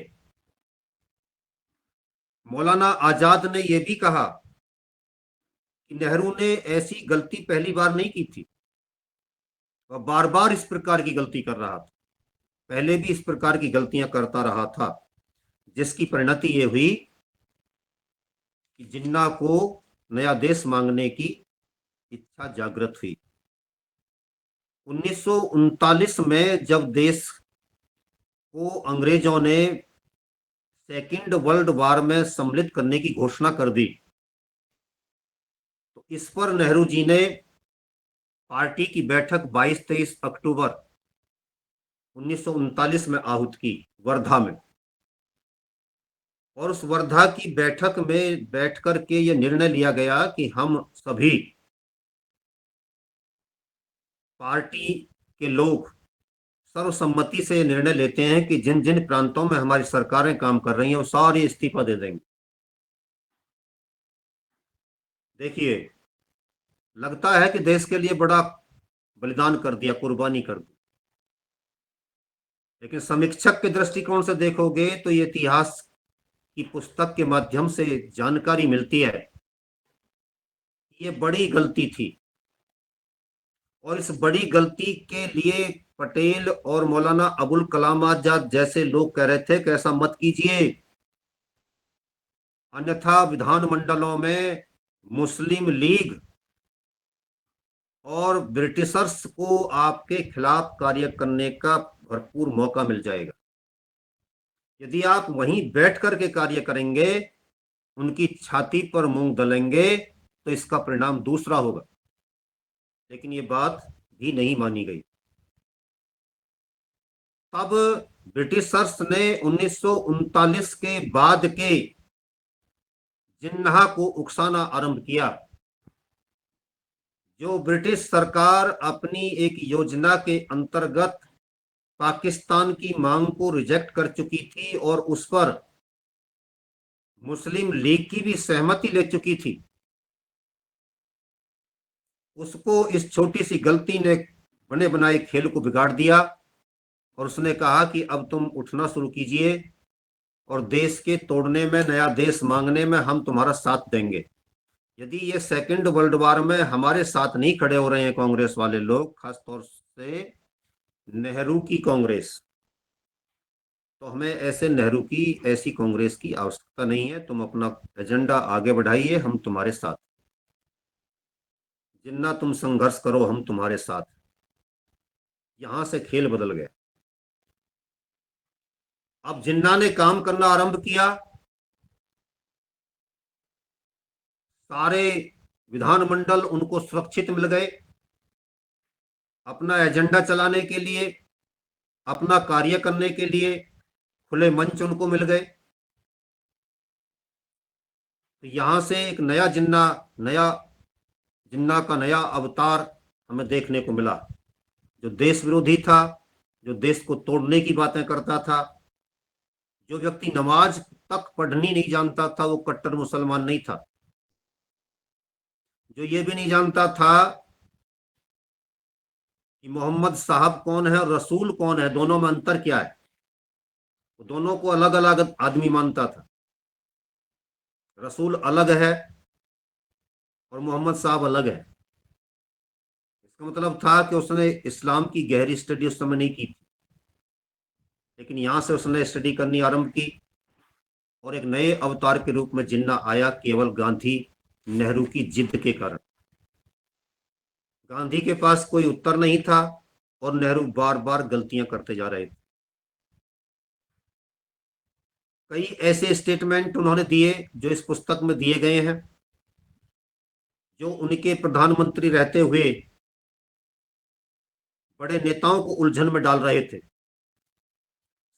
मौलाना आजाद ने यह भी कहा कि नेहरू ने ऐसी गलती पहली बार नहीं की थी, वह बार बार इस प्रकार की गलती कर रहा था, पहले भी इस प्रकार की गलतियां करता रहा था, जिसकी परिणति ये हुई कि जिन्ना को नया देश मांगने की इच्छा जागृत हुई। 1939 में जब देश को अंग्रेजों ने सेकेंड वर्ल्ड वार में सम्मिलित करने की घोषणा कर दी, तो इस पर नेहरू जी ने पार्टी की बैठक 22-23 अक्टूबर 1939 में आहूत की, वर्धा में। और उस वर्धा की बैठक में बैठ कर के ये निर्णय लिया गया कि हम सभी पार्टी के लोग सर्वसम्मति से निर्णय लेते हैं कि जिन जिन प्रांतों में हमारी सरकारें काम कर रही हैं वो सारे इस्तीफा दे देंगे। देखिए, लगता है कि देश के लिए बड़ा बलिदान कर दिया, कुर्बानी कर दी, लेकिन समीक्षक के दृष्टिकोण से देखोगे तो ये इतिहास की पुस्तक के माध्यम से जानकारी मिलती है, ये बड़ी गलती थी। और इस बड़ी गलती के लिए पटेल और मौलाना अबुल कलाम आजाद जैसे लोग कह रहे थे कि ऐसा मत कीजिए, अन्यथा विधानमंडलों में मुस्लिम लीग और ब्रिटिशर्स को आपके खिलाफ कार्य करने का भरपूर मौका मिल जाएगा। यदि आप वहीं बैठ कर के कार्य करेंगे, उनकी छाती पर मूंग दलेंगे, तो इसका परिणाम दूसरा होगा। लेकिन ये बात भी नहीं मानी गई। तब ब्रिटिशर्स ने 1939 के बाद के जिन्ना को उकसाना आरंभ किया। जो ब्रिटिश सरकार अपनी एक योजना के अंतर्गत पाकिस्तान की मांग को रिजेक्ट कर चुकी थी और उस पर मुस्लिम लीग की भी सहमति ले चुकी थी, उसको इस छोटी सी गलती ने बने बनाए खेल को बिगाड़ दिया और उसने कहा कि अब तुम उठना शुरू कीजिए और देश के तोड़ने में, नया देश मांगने में हम तुम्हारा साथ देंगे। यदि ये सेकेंड वर्ल्ड वॉर में हमारे साथ नहीं खड़े हो रहे हैं कांग्रेस वाले लोग, खासतौर से नेहरू की कांग्रेस, तो हमें ऐसे नेहरू की ऐसी कांग्रेस की आवश्यकता नहीं है। तुम अपना एजेंडा आगे बढ़ाइए, हम तुम्हारे साथ, जिन्ना तुम संघर्ष करो, हम तुम्हारे साथ। यहां से खेल बदल गया। अब जिन्ना ने काम करना आरंभ किया। सारे विधानमंडल उनको सुरक्षित मिल गए। अपना एजेंडा चलाने के लिए, अपना कार्य करने के लिए खुले मंच उनको मिल गए। तो यहां से एक नया जिन्ना का नया अवतार हमें देखने को मिला, जो देश विरोधी था, जो देश को तोड़ने की बातें करता था। जो व्यक्ति नमाज तक पढ़नी नहीं जानता था वो कट्टर मुसलमान नहीं था। जो ये भी नहीं जानता था कि मोहम्मद साहब कौन है और रसूल कौन है, दोनों में अंतर क्या है, वो दोनों को अलग अलग आदमी मानता था। रसूल अलग है और मोहम्मद साहब अलग है। इसका मतलब था कि उसने इस्लाम की गहरी स्टडी उस समय नहीं की थी, लेकिन यहां से उसने स्टडी करनी आरंभ की और एक नए अवतार के रूप में जिन्ना आया, केवल गांधी नेहरू की जिद के कारण। गांधी के पास कोई उत्तर नहीं था और नेहरू बार बार गलतियां करते जा रहे थे। कई ऐसे स्टेटमेंट उन्होंने दिए जो इस पुस्तक में दिए गए हैं, जो उनके प्रधानमंत्री रहते हुए बड़े नेताओं को उलझन में डाल रहे थे।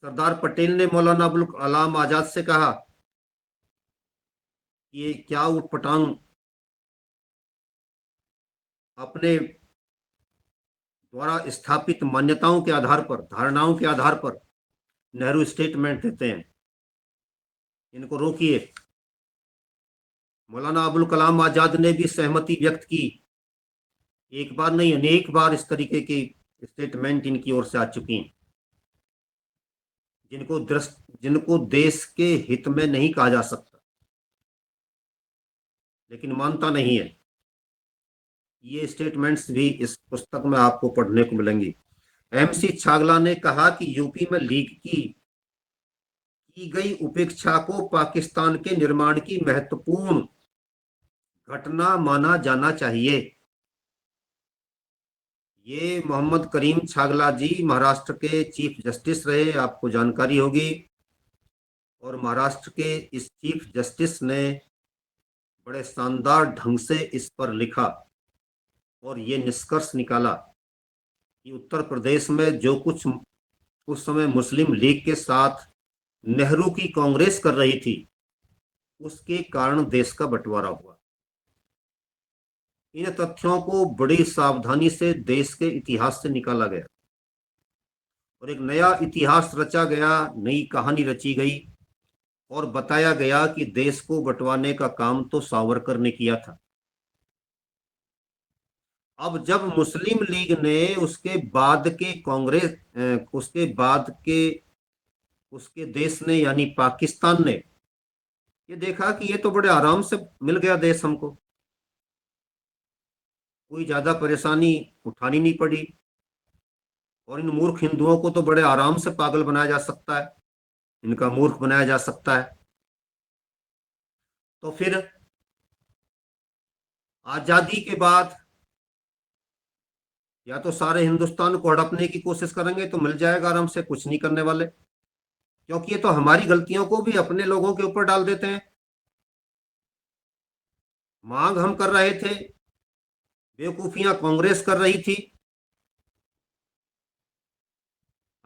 सरदार पटेल ने मौलाना अबुल कलाम आजाद से कहा कि ये क्या उटपटांग अपने द्वारा स्थापित मान्यताओं के आधार पर, धारणाओं के आधार पर नेहरू स्टेटमेंट देते हैं, इनको रोकिए। मौलाना अबुल कलाम आजाद ने भी सहमति व्यक्त की। एक बार नहीं, अनेक बार इस तरीके की स्टेटमेंट इनकी ओर से आ चुकी हैं, जिनको देश के हित में नहीं कहा जा सकता, लेकिन मानता नहीं है। ये स्टेटमेंट्स भी इस पुस्तक में आपको पढ़ने को मिलेंगी। एमसी छागला ने कहा कि यूपी में लीग की गई उपेक्षा को पाकिस्तान के निर्माण की महत्वपूर्ण घटना माना जाना चाहिए। ये मोहम्मद करीम छागला जी महाराष्ट्र के चीफ जस्टिस रहे, आपको जानकारी होगी। और महाराष्ट्र के इस चीफ जस्टिस ने बड़े शानदार ढंग से इस पर लिखा और ये निष्कर्ष निकाला कि उत्तर प्रदेश में जो कुछ उस समय मुस्लिम लीग के साथ नेहरू की कांग्रेस कर रही थी, उसके कारण देश का बंटवारा हुआ। इन तथ्यों को बड़ी सावधानी से देश के इतिहास से निकाला गया और एक नया इतिहास रचा गया, नई कहानी रची गई और बताया गया कि देश को बंटवाने का काम तो सावरकर ने किया था। अब जब मुस्लिम लीग ने उसके बाद के उसके देश ने यानी पाकिस्तान ने ये देखा कि ये तो बड़े आराम से मिल गया देश हमको, कोई ज्यादा परेशानी उठानी नहीं पड़ी और इन मूर्ख हिंदुओं को तो बड़े आराम से पागल बनाया जा सकता है, इनका मूर्ख बनाया जा सकता है। तो फिर आजादी के बाद या तो सारे हिंदुस्तान को हड़पने की कोशिश करेंगे तो मिल जाएगा आराम से, कुछ नहीं करने वाले, क्योंकि ये तो हमारी गलतियों को भी अपने लोगों के ऊपर डाल देते हैं। मांग हम कर रहे थे, बेवकूफियां कांग्रेस कर रही थी,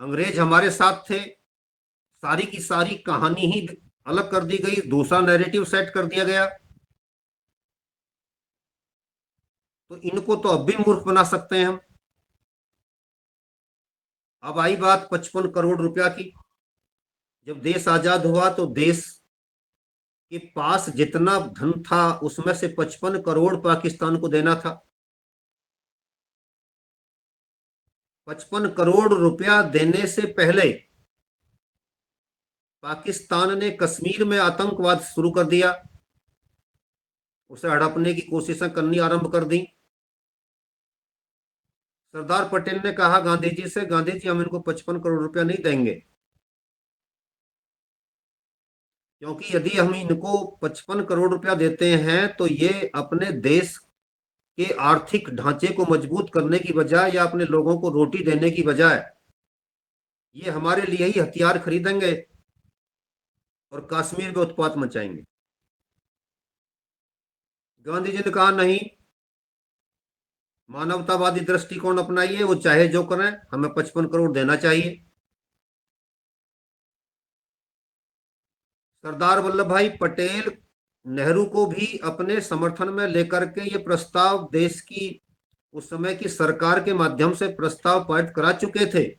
अंग्रेज हमारे साथ थे, सारी की सारी कहानी ही अलग कर दी गई, दूसरा नैरेटिव सेट कर दिया गया। तो इनको तो अब भी मूर्ख बना सकते हैं हम। अब आई बात 55 करोड़ रुपया की। जब देश आजाद हुआ तो देश के पास जितना धन था उसमें से 55 करोड़ पाकिस्तान को देना था। 55 करोड़ रुपया देने से पहले पाकिस्तान ने कश्मीर में आतंकवाद शुरू कर दिया, उसे हड़पने की कोशिशें करनी आरंभ कर दी। सरदार पटेल ने कहा गांधी जी से, गांधी जी हम इनको 55 करोड़ रुपया नहीं देंगे, क्योंकि यदि हम इनको 55 करोड़ रुपया देते हैं तो ये अपने देश के आर्थिक ढांचे को मजबूत करने की बजाय या अपने लोगों को रोटी देने की बजाय ये हमारे लिए ही हथियार खरीदेंगे और कश्मीर में उत्पात मचाएंगे। गांधी जी ने कहा नहीं, मानवतावादी दृष्टिकोण अपनाइए, वो चाहे जो करें, हमें 55 करोड़ देना चाहिए। सरदार वल्लभ भाई पटेल नेहरू को भी अपने समर्थन में लेकर के ये प्रस्ताव देश की उस समय की सरकार के माध्यम से प्रस्ताव पारित करा चुके थे।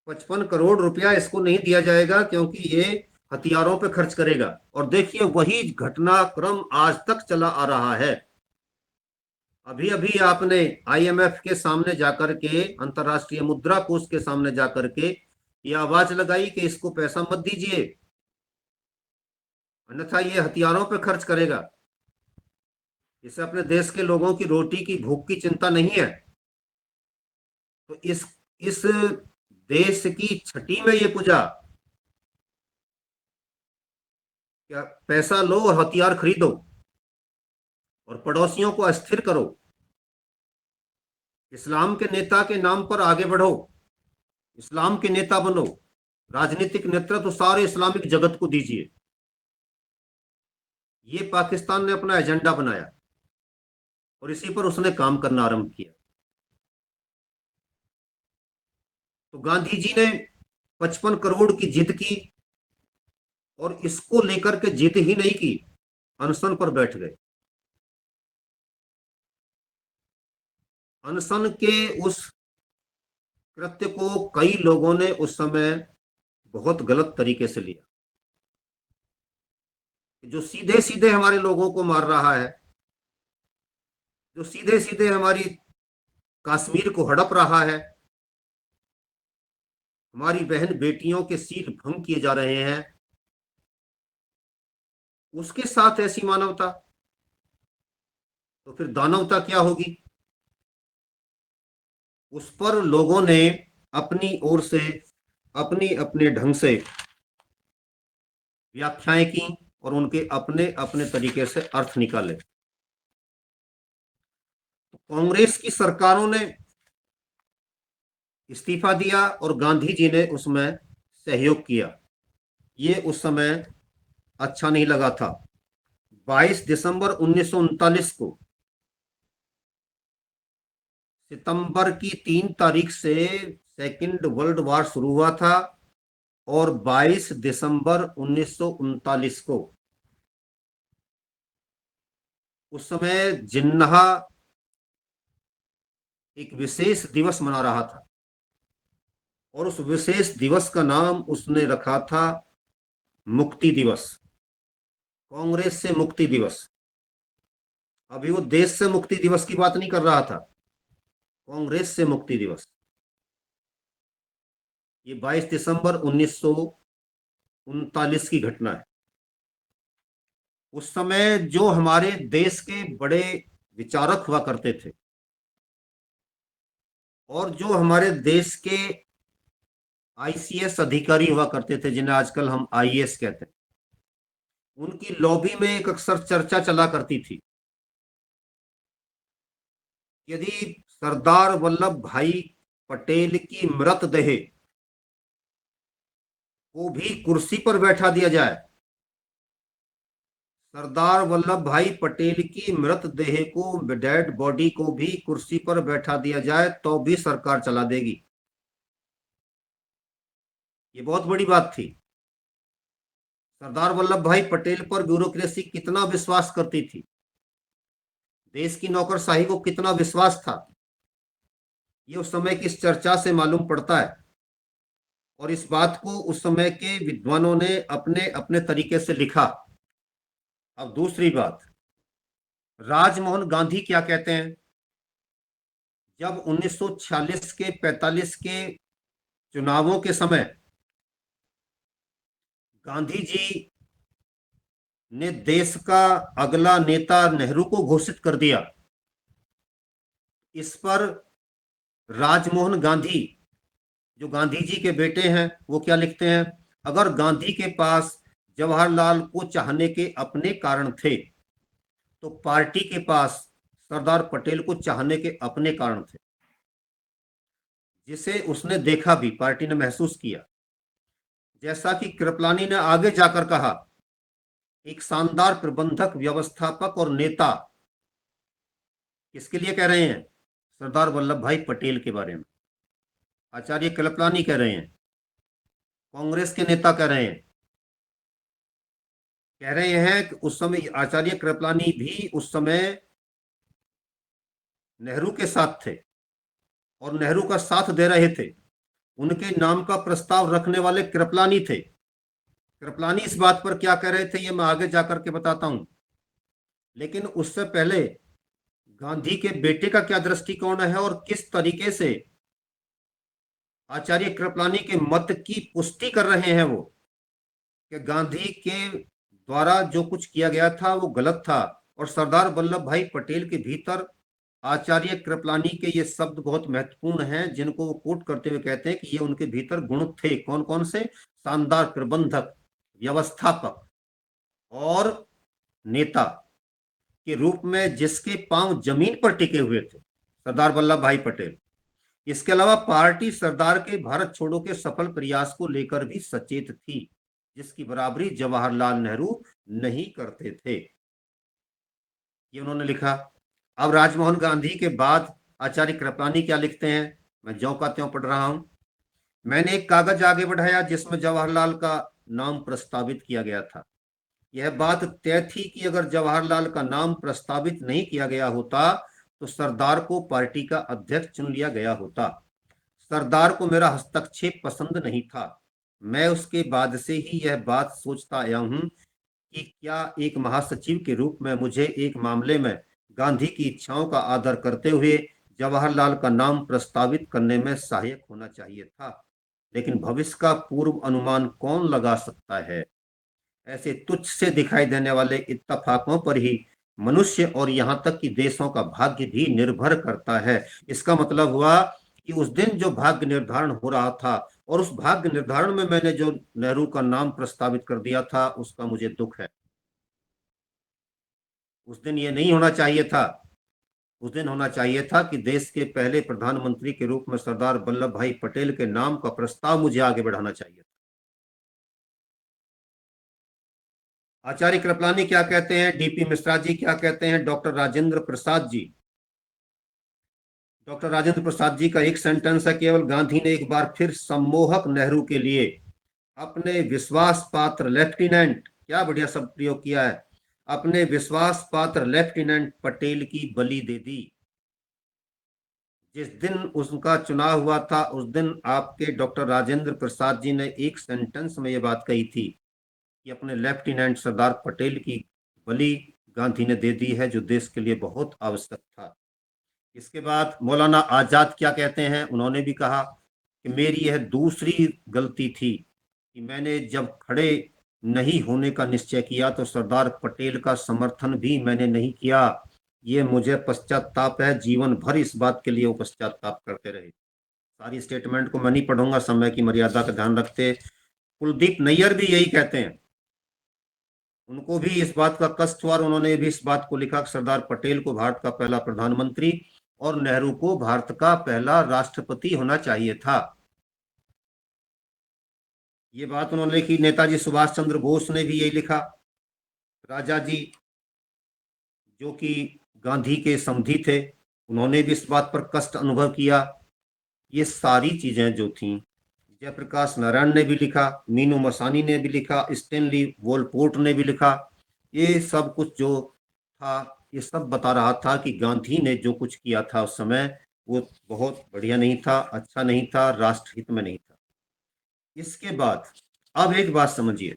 55 करोड़ रुपया इसको नहीं दिया जाएगा क्योंकि ये हथियारों पे खर्च करेगा। और देखिए वही घटनाक्रम आज तक चला आ रहा है। अभी अभी आपने आईएमएफ के सामने जाकर के, अंतर्राष्ट्रीय मुद्रा कोष के सामने जाकर के ये आवाज लगाई कि इसको पैसा मत दीजिए, अन्यथा ये हथियारों पे खर्च करेगा, इसे अपने देश के लोगों की रोटी की भूख की चिंता नहीं है। तो इस देश की छठी में ये पूजा, क्या पैसा लो और हथियार खरीदो और पड़ोसियों को अस्थिर करो, इस्लाम के नेता के नाम पर आगे बढ़ो, इस्लाम के नेता बनो, राजनीतिक नेतृत्व सारे इस्लामिक जगत को दीजिए। ये पाकिस्तान ने अपना एजेंडा बनाया और इसी पर उसने काम करना आरंभ किया। तो गांधी जी ने 55 करोड़ की जिद की और इसको लेकर के जिद ही नहीं की, अनशन पर बैठ गए। अनशन के उस कृत्य को कई लोगों ने उस समय बहुत गलत तरीके से लिया। जो सीधे सीधे हमारे लोगों को मार रहा है, जो सीधे सीधे हमारी कश्मीर को हड़प रहा है, हमारी बहन बेटियों के सील भंग किए जा रहे हैं, उसके साथ ऐसी मानवता, तो फिर दानवता क्या होगी? उस पर लोगों ने अपनी ओर से अपनी अपने ढंग से व्याख्याएं की और उनके अपने अपने तरीके से अर्थ निकाले। तो कांग्रेस की सरकारों ने इस्तीफा दिया और गांधी जी ने उसमें सहयोग किया। ये उस समय अच्छा नहीं लगा था। 22 दिसंबर 1939 को सितंबर की 3 तारीख से सेकेंड वर्ल्ड वॉर शुरू हुआ था और 22 दिसंबर 1939 को उस समय जिन्ना एक विशेष दिवस मना रहा था और उस विशेष दिवस का नाम उसने रखा था मुक्ति दिवस, कांग्रेस से मुक्ति दिवस। अभी वो देश से मुक्ति दिवस की बात नहीं कर रहा था, कांग्रेस से मुक्ति दिवस। ये 22 दिसंबर 1939 की घटना है। उस समय जो हमारे देश के बड़े विचारक हुआ करते थे और जो हमारे देश के आईसीएस अधिकारी हुआ करते थे, जिन्हें आजकल हम आईएएस कहते हैं, उनकी लॉबी में एक अक्सर चर्चा चला करती थी, यदि सरदार वल्लभ भाई पटेल की मृतदेह को भी कुर्सी पर बैठा दिया जाए, सरदार वल्लभ भाई पटेल की मृतदेह को, डेड बॉडी को भी कुर्सी पर बैठा दिया जाए तो भी सरकार चला देगी। ये बहुत बड़ी बात थी। सरदार वल्लभ भाई पटेल पर ब्यूरोक्रेसी कितना विश्वास करती थी, देश की नौकरशाही को कितना विश्वास था, ये उस समय की इस चर्चा से मालूम पड़ता है। और इस बात को उस समय के विद्वानों ने अपने अपने तरीके से लिखा। अब दूसरी बात, राजमोहन गांधी क्या कहते हैं? जब 1946 के 45 के चुनावों के समय गांधी जी ने देश का अगला नेता नेहरू को घोषित कर दिया, इस पर राजमोहन गांधी, जो गांधी जी के बेटे हैं, वो क्या लिखते हैं? अगर गांधी के पास जवाहरलाल को चाहने के अपने कारण थे तो पार्टी के पास सरदार पटेल को चाहने के अपने कारण थे, जिसे उसने देखा भी, पार्टी ने महसूस किया। जैसा कि कृपलानी ने आगे जाकर कहा, एक शानदार प्रबंधक, व्यवस्थापक और नेता। किसके लिए कह रहे हैं? सरदार वल्लभ भाई पटेल के बारे में आचार्य कृपलानी कह रहे हैं, कांग्रेस के नेता कह रहे हैं। कह रहे हैं कि उस समय आचार्य कृपलानी भी उस समय नेहरू के साथ थे और नेहरू का साथ दे रहे थे। उनके नाम का प्रस्ताव रखने वाले कृपलानी थे। कृपलानी इस बात पर क्या कह रहे थे, ये मैं आगे जाकर के बताता हूं। लेकिन उससे पहले गांधी के बेटे का क्या दृष्टिकोण है और किस तरीके से आचार्य कृपलानी के मत की पुष्टि कर रहे हैं वो, कि गांधी के द्वारा जो कुछ किया गया था वो गलत था। और सरदार वल्लभ भाई पटेल के भीतर आचार्य कृपलानी के ये शब्द बहुत महत्वपूर्ण हैं, जिनको वो कोट करते हुए कहते हैं कि ये उनके भीतर गुण थे। कौन कौन से? शानदार प्रबंधक, व्यवस्थापक और नेता के रूप में जिसके पांव जमीन पर टिके हुए थे, सरदार वल्लभ भाई पटेल। इसके अलावा पार्टी सरदार के भारत छोड़ो के सफल प्रयास को लेकर भी सचेत थी, जिसकी बराबरी जवाहरलाल नेहरू नहीं करते थे। ये उन्होंने लिखा। अब राजमोहन गांधी के बाद आचार्य कृपलानी क्या लिखते हैं, मैं ज्यों का त्यों पढ़ रहा हूं। मैंने एक कागज आगे बढ़ाया जिसमें जवाहरलाल का नाम प्रस्तावित किया गया था। यह बात तय थी कि अगर जवाहरलाल का नाम प्रस्तावित नहीं किया गया होता तो सरदार को पार्टी का अध्यक्ष चुन लिया गया होता। सरदार को मेरा हस्तक्षेप पसंद नहीं था। मैं उसके बाद से ही यह बात सोचता आया हूं कि क्या एक महासचिव के रूप में मुझे एक मामले में गांधी की इच्छाओं का आदर करते हुए जवाहरलाल का नाम प्रस्तावित करने में सहायक होना चाहिए था। लेकिन भविष्य का पूर्व अनुमान कौन लगा सकता है? ऐसे तुच्छ से दिखाई देने वाले इत्तफाकों पर ही मनुष्य और यहां तक कि देशों का भाग्य भी निर्भर करता है। इसका मतलब हुआ कि उस दिन जो भाग्य निर्धारण हो रहा था और उस भाग्य निर्धारण में मैंने जो नेहरू का नाम प्रस्तावित कर दिया था, उसका मुझे दुख है। उस दिन ये नहीं होना चाहिए था। उस दिन होना चाहिए था कि देश के पहले प्रधानमंत्री के रूप में सरदार वल्लभ भाई पटेल के नाम का प्रस्ताव मुझे आगे बढ़ाना चाहिए था। आचार्य कृपलानी क्या कहते हैं, डीपी मिश्रा जी क्या कहते हैं, डॉक्टर राजेंद्र प्रसाद जी, डॉक्टर राजेंद्र प्रसाद जी का एक सेंटेंस है केवल, गांधी ने एक बार फिर सम्मोहक नेहरू के लिए अपने विश्वास पात्र लेफ्टिनेंट, क्या बढ़िया शब्द प्रयोग किया है, अपने विश्वास पात्र लेफ्टिनेंट पटेल की बलि दे दी। जिस दिन उसका चुनाव हुआ था उस दिन आपके डॉक्टर राजेंद्र प्रसाद जी ने एक सेंटेंस में ये बात कही थी कि अपने लेफ्टिनेंट सरदार पटेल की बलि गांधी ने दे दी है, जो देश के लिए बहुत आवश्यक था। इसके बाद मौलाना आजाद क्या कहते हैं, उन्होंने भी कहा कि मेरी यह दूसरी गलती थी कि मैंने जब खड़े नहीं होने का निश्चय किया तो सरदार पटेल का समर्थन भी मैंने नहीं किया। ये मुझे पश्चाताप है, जीवन भर इस बात के लिए वो पश्चाताप करते रहे। सारी स्टेटमेंट को मैं नहीं पढ़ूंगा, समय की मर्यादा का ध्यान रखते। कुलदीप नैयर भी यही कहते हैं, उनको भी इस बात का कष्ट हुआ और उन्होंने भी इस बात को लिखा कि सरदार पटेल को भारत का पहला प्रधानमंत्री और नेहरू को भारत का पहला राष्ट्रपति होना चाहिए था। ये बात उन्होंने लिखी। नेताजी सुभाष चंद्र बोस ने भी यही लिखा। राजा जी जो कि गांधी के समधी थे, उन्होंने भी इस बात पर कष्ट अनुभव किया। ये सारी चीजें जो थीं, जयप्रकाश नारायण ने भी लिखा, मीनू मसानी ने भी लिखा, स्टेनली वोलपोर्ट ने भी लिखा। ये सब कुछ जो था, ये सब बता रहा था कि गांधी ने जो कुछ किया था उस समय, वो बहुत बढ़िया नहीं था, अच्छा नहीं था, राष्ट्रहित में नहीं था। इसके बाद अब एक बात समझिए,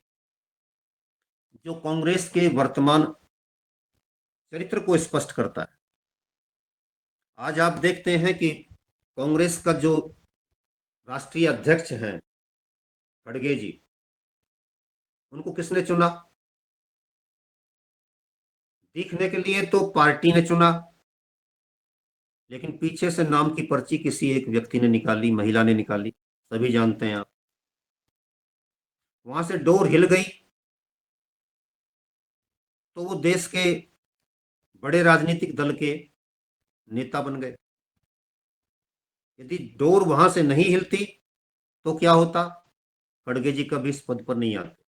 जो कांग्रेस के वर्तमान चरित्र को स्पष्ट करता है। आज आप देखते हैं कि कांग्रेस का जो राष्ट्रीय अध्यक्ष हैं खड़गे जी, उनको किसने चुना? दिखने के लिए तो पार्टी ने चुना, लेकिन पीछे से नाम की पर्ची किसी एक व्यक्ति ने निकाली, महिला ने निकाली, सभी जानते हैं आप। वहां से डोर हिल गई तो वो देश के बड़े राजनीतिक दल के नेता बन गए। यदि डोर वहां से नहीं हिलती तो क्या होता? खड़गे जी कभी इस पद पर नहीं आते।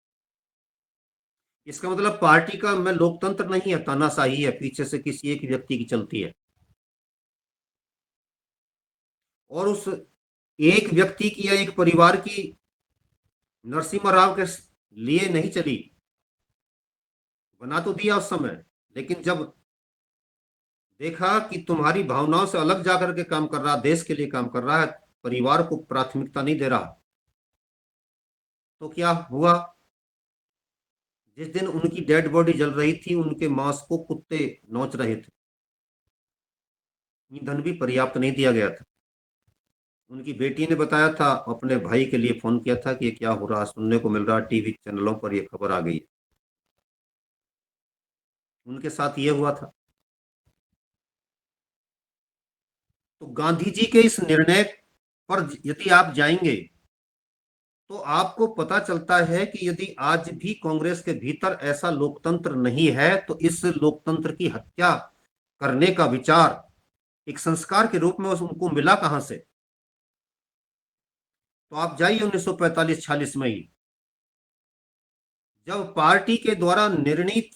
इसका मतलब पार्टी का में लोकतंत्र नहीं है, तानाशाही है, पीछे से किसी एक व्यक्ति की चलती है। और उस एक व्यक्ति की या एक परिवार की नरसिम्हा राव के लिए नहीं चली, बना तो दिया उस समय, लेकिन जब देखा कि तुम्हारी भावनाओं से अलग जाकर के काम कर रहा, देश के लिए काम कर रहा है, परिवार को प्राथमिकता नहीं दे रहा, तो क्या हुआ? जिस दिन उनकी डेड बॉडी जल रही थी, उनके मांस को कुत्ते नोच रहे थे। ईंधन भी पर्याप्त नहीं दिया गया था। उनकी बेटी ने बताया था, अपने भाई के लिए फोन किया था कि ये क्या हो रहा, सुनने को मिल रहा, टीवी चैनलों पर ये खबर आ गई है। उनके साथ ये हुआ था। तो गांधी जी के इस निर्णय पर यदि आप जाएंगे तो आपको पता चलता है कि यदि आज भी कांग्रेस के भीतर ऐसा लोकतंत्र नहीं है, तो इस लोकतंत्र की हत्या करने का विचार एक संस्कार के रूप में उनको मिला कहां से? तो आप जाइए 1945-46 में ही, जब पार्टी के द्वारा निर्णित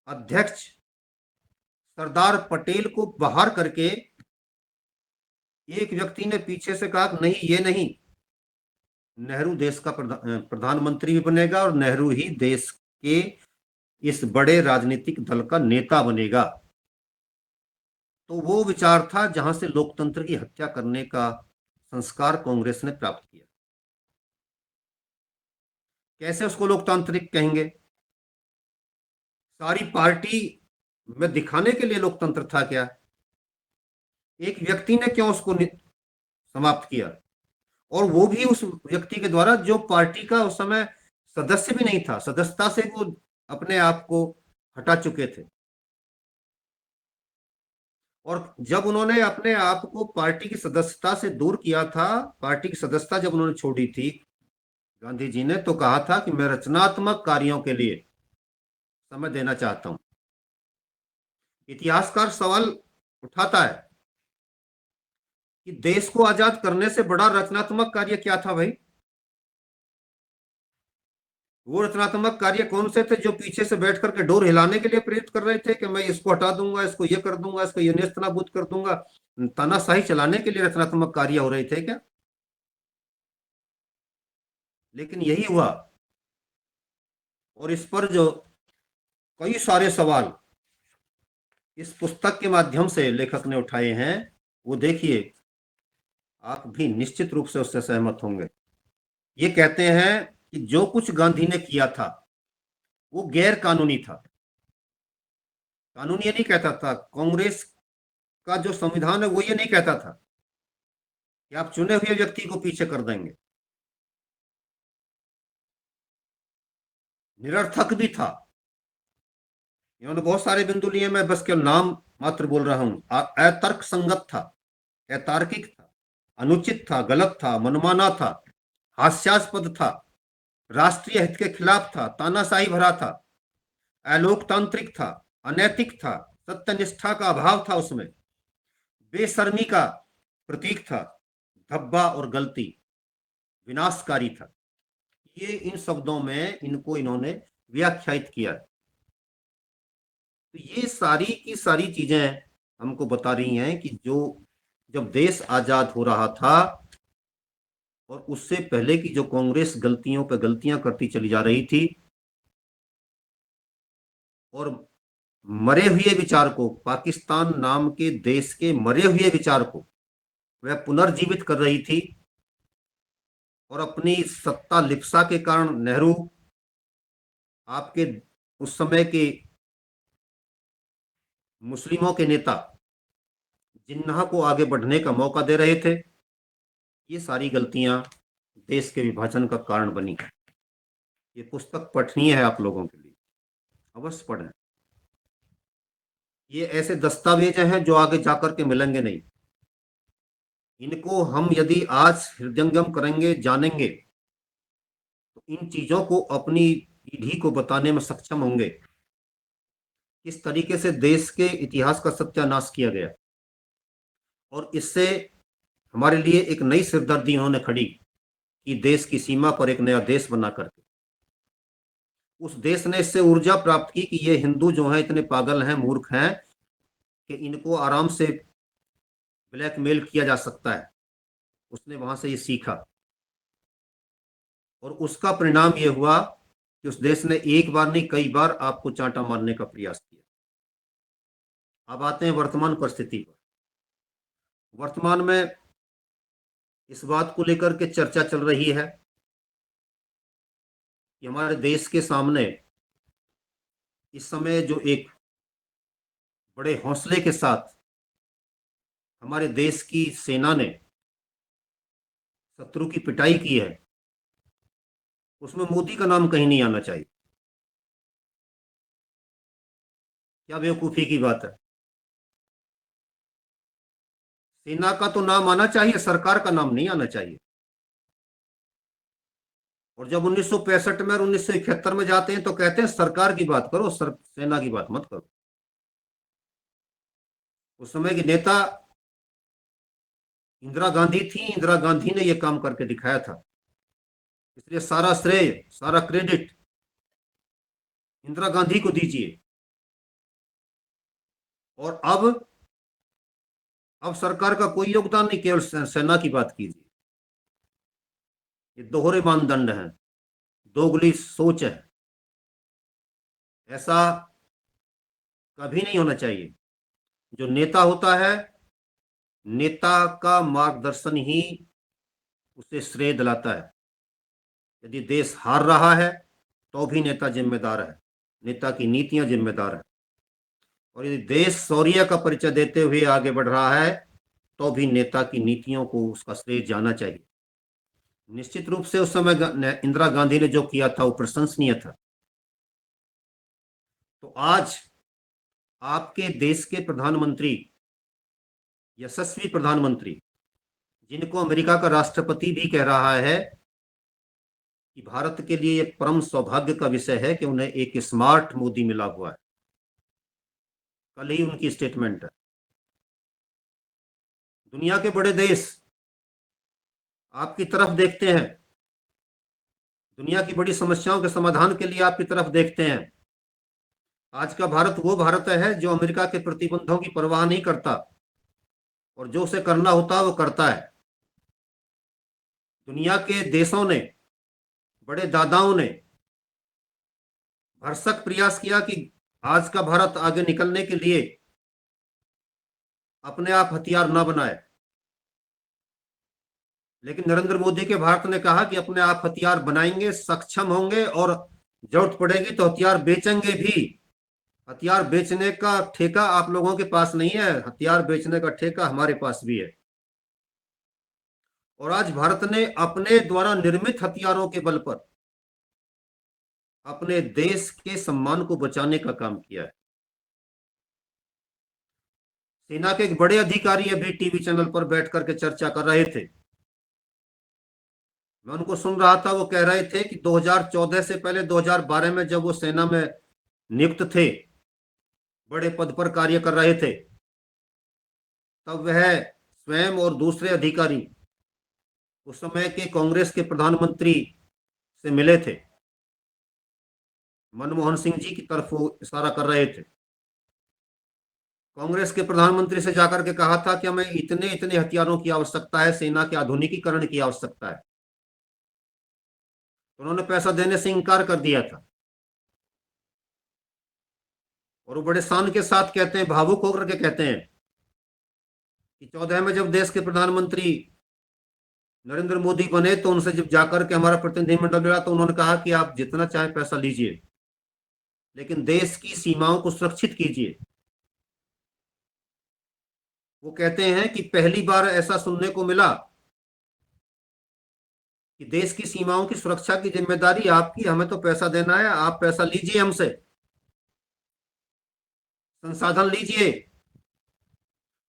अध्यक्ष सरदार पटेल को बाहर करके एक व्यक्ति ने पीछे से कहा नहीं, ये नहीं, नेहरू देश का प्रधानमंत्री भी बनेगा और नेहरू ही देश के इस बड़े राजनीतिक दल का नेता बनेगा। तो वो विचार था जहां से लोकतंत्र की हत्या करने का संस्कार कांग्रेस ने प्राप्त किया। कैसे उसको लोकतांत्रिक कहेंगे? सारी पार्टी में दिखाने के लिए लोकतंत्र था क्या? एक व्यक्ति ने क्यों उसको समाप्त किया? और वो भी उस व्यक्ति के द्वारा जो पार्टी का उस समय सदस्य भी नहीं था, सदस्यता से वो अपने आप को हटा चुके थे। और जब उन्होंने अपने आप को पार्टी की सदस्यता से दूर किया था, पार्टी की सदस्यता जब उन्होंने छोड़ी थी गांधी जी ने, तो कहा था कि मैं रचनात्मक कार्यों के लिए समय देना चाहता हूं। इतिहासकार सवाल उठाता है कि देश को आजाद करने से बड़ा रचनात्मक कार्य क्या था भाई? वो रचनात्मक कार्य कौन से थे जो पीछे से बैठ करके डोर हिलाने के लिए प्रेरित कर रहे थे कि मैं इसको हटा दूंगा, इसको ये कर दूंगा, इसको ये नेस्त नाबूद कर दूंगा? तानाशाही चलाने के लिए रचनात्मक कार्य हो रहे थे क्या? लेकिन यही हुआ। और इस पर जो कई सारे सवाल इस पुस्तक के माध्यम से लेखक ने उठाए हैं, वो देखिए, आप भी निश्चित रूप से उससे सहमत होंगे। ये कहते हैं कि जो कुछ गांधी ने किया था वो गैर कानूनी था। कानून ये नहीं कहता था, कांग्रेस का जो संविधान है वो ये नहीं कहता था कि आप चुने हुए व्यक्ति को पीछे कर देंगे। निरर्थक भी था। इन्होंने बहुत सारे बिंदु लिए, मैं बस केवल नाम मात्र बोल रहा हूं। अतर्क संगत था, अतार्किक था, अनुचित था, गलत था, मनमाना था, हास्यास्पद था, राष्ट्रीय हित के खिलाफ था, तानाशाही भरा था, अलोकतांत्रिक था, अनैतिक था, सत्यनिष्ठा का अभाव था उसमें, बेशर्मी का प्रतीक था, धब्बा और गलती, विनाशकारी था। ये इन शब्दों में इनको इन्होंने व्याख्यायित किया है। तो ये सारी की सारी चीजें हमको बता रही हैं कि जो जब देश आजाद हो रहा था और उससे पहले की जो कांग्रेस गलतियों पर गलतियां करती चली जा रही थी और मरे हुए विचार को, पाकिस्तान नाम के देश के मरे हुए विचार को वह पुनर्जीवित कर रही थी, और अपनी सत्ता लिप्सा के कारण नेहरू आपके उस समय के मुस्लिमों के नेता जिन्ना को आगे बढ़ने का मौका दे रहे थे। ये सारी गलतियां देश के विभाजन का कारण बनी। ये पुस्तक पठनीय है आप लोगों के लिए, अवश्य पढ़ें। ये ऐसे दस्तावेज हैं जो आगे जाकर के मिलेंगे नहीं। इनको हम यदि आज हृदयंगम करेंगे, जानेंगे, तो इन चीजों को अपनी पीढ़ी को बताने में सक्षम होंगे किस तरीके से देश के इतिहास का सत्यानाश किया गया। और इससे हमारे लिए एक नई सिरदर्दी उन्होंने खड़ी कि देश की सीमा पर एक नया देश बना करके उस देश ने इससे ऊर्जा प्राप्त की कि ये हिंदू जो हैं इतने पागल हैं, मूर्ख हैं कि इनको आराम से ब्लैकमेल किया जा सकता है। उसने वहां से ये सीखा और उसका परिणाम ये हुआ कि उस देश ने एक बार नहीं कई बार आपको चांटा मारने का प्रयास किया। अब आते हैं वर्तमान परिस्थिति पर। वर्तमान में इस बात को लेकर के चर्चा चल रही है कि हमारे देश के सामने इस समय जो एक बड़े हौसले के साथ हमारे देश की सेना ने शत्रु की पिटाई की है, उसमें मोदी का नाम कहीं नहीं आना चाहिए। क्या बेवकूफी की बात है। सेना का तो नाम आना चाहिए, सरकार का नाम नहीं आना चाहिए। और जब 1965 में और 1971 में जाते हैं तो कहते हैं सरकार की बात करो, सेना की बात मत करो। उस समय की नेता इंदिरा गांधी थी, इंदिरा गांधी ने यह काम करके दिखाया था, इसलिए सारा श्रेय, सारा क्रेडिट इंदिरा गांधी को दीजिए। और अब सरकार का कोई योगदान नहीं, केवल सेना की बात कीजिए। ये दोहरे मानदंड हैं, दोगली सोच है। ऐसा कभी नहीं होना चाहिए। जो नेता होता है, नेता का मार्गदर्शन ही उसे श्रेय दिलाता है। यदि देश हार रहा है तो भी नेता जिम्मेदार है, नेता की नीतियां जिम्मेदार है। और यदि देश शौर्य का परिचय देते हुए आगे बढ़ रहा है तो भी नेता की नीतियों को उसका श्रेय जाना चाहिए। निश्चित रूप से उस समय इंदिरा गांधी ने जो किया था वो प्रशंसनीय था। तो आज आपके देश के प्रधानमंत्री, यशस्वी प्रधानमंत्री, जिनको अमेरिका का राष्ट्रपति भी कह रहा है कि भारत के लिए परम सौभाग्य का विषय है कि उन्हें एक स्मार्ट मोदी मिला हुआ है। कल ही उनकी स्टेटमेंट है। दुनिया के बड़े देश आपकी तरफ देखते हैं, दुनिया की बड़ी समस्याओं के समाधान के लिए आपकी तरफ देखते हैं। आज का भारत वो भारत है जो अमेरिका के प्रतिबंधों की परवाह नहीं करता और जो उसे करना होता है वो करता है। दुनिया के देशों ने, बड़े दादाओं ने भरसक प्रयास किया कि आज का भारत आगे निकलने के लिए अपने आप हथियार ना बनाए, लेकिन नरेंद्र मोदी के भारत ने कहा कि अपने आप हथियार बनाएंगे, सक्षम होंगे और जरूरत पड़ेगी तो हथियार बेचेंगे भी। हथियार बेचने का ठेका आप लोगों के पास नहीं है, हथियार बेचने का ठेका हमारे पास भी है। और आज भारत ने अपने द्वारा निर्मित हथियारों के बल पर अपने देश के सम्मान को बचाने का काम किया है। सेना के एक बड़े अधिकारी अभी टीवी चैनल पर बैठ करके चर्चा कर रहे थे। मैं उनको सुन रहा था। वो कह रहे थे कि 2014 से पहले 2012 में जब वो सेना में नियुक्त थे, बड़े पद पर कार्य कर रहे थे, तब वह स्वयं और दूसरे अधिकारी उस समय के कांग्रेस के प्रधानमंत्री से मिले थे। मनमोहन सिंह जी की तरफ वो इशारा कर रहे थे। कांग्रेस के प्रधानमंत्री से जाकर के कहा था कि हमें इतने इतने हथियारों की आवश्यकता है, सेना के आधुनिकीकरण की आवश्यकता है। उन्होंने पैसा देने से इनकार कर दिया था। और वो बड़े शान के साथ कहते हैं, भावुक होकर के कहते हैं कि 14 में जब देश के प्रधानमंत्री नरेंद्र मोदी बने तो उनसे जब जाकर के हमारा प्रतिनिधिमंडल मिला तो उन्होंने कहा कि आप जितना चाहे पैसा लीजिए, लेकिन देश की सीमाओं को सुरक्षित कीजिए। वो कहते हैं कि पहली बार ऐसा सुनने को मिला कि देश की सीमाओं की सुरक्षा की जिम्मेदारी आपकी, हमें तो पैसा देना है, आप पैसा लीजिए हमसे, संसाधन लीजिए।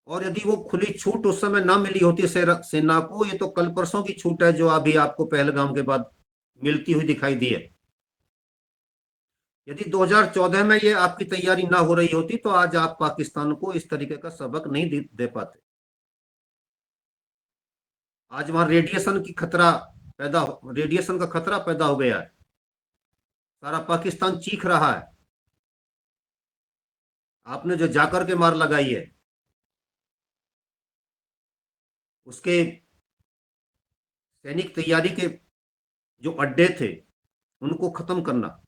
और यदि वो खुली छूट उस समय ना मिली होती सेना को, ये तो कल परसों की छूट है जो अभी आपको पहलगाम के बाद मिलती हुई दिखाई दी है। यदि 2014 में ये आपकी तैयारी ना हो रही होती तो आज आप पाकिस्तान को इस तरीके का सबक नहीं दे पाते। आज वहां रेडिएशन का खतरा पैदा हो गया है। सारा पाकिस्तान चीख रहा है। आपने जो जाकर के मार लगाई है, उसके सैनिक तैयारी के जो अड्डे थे उनको खत्म करना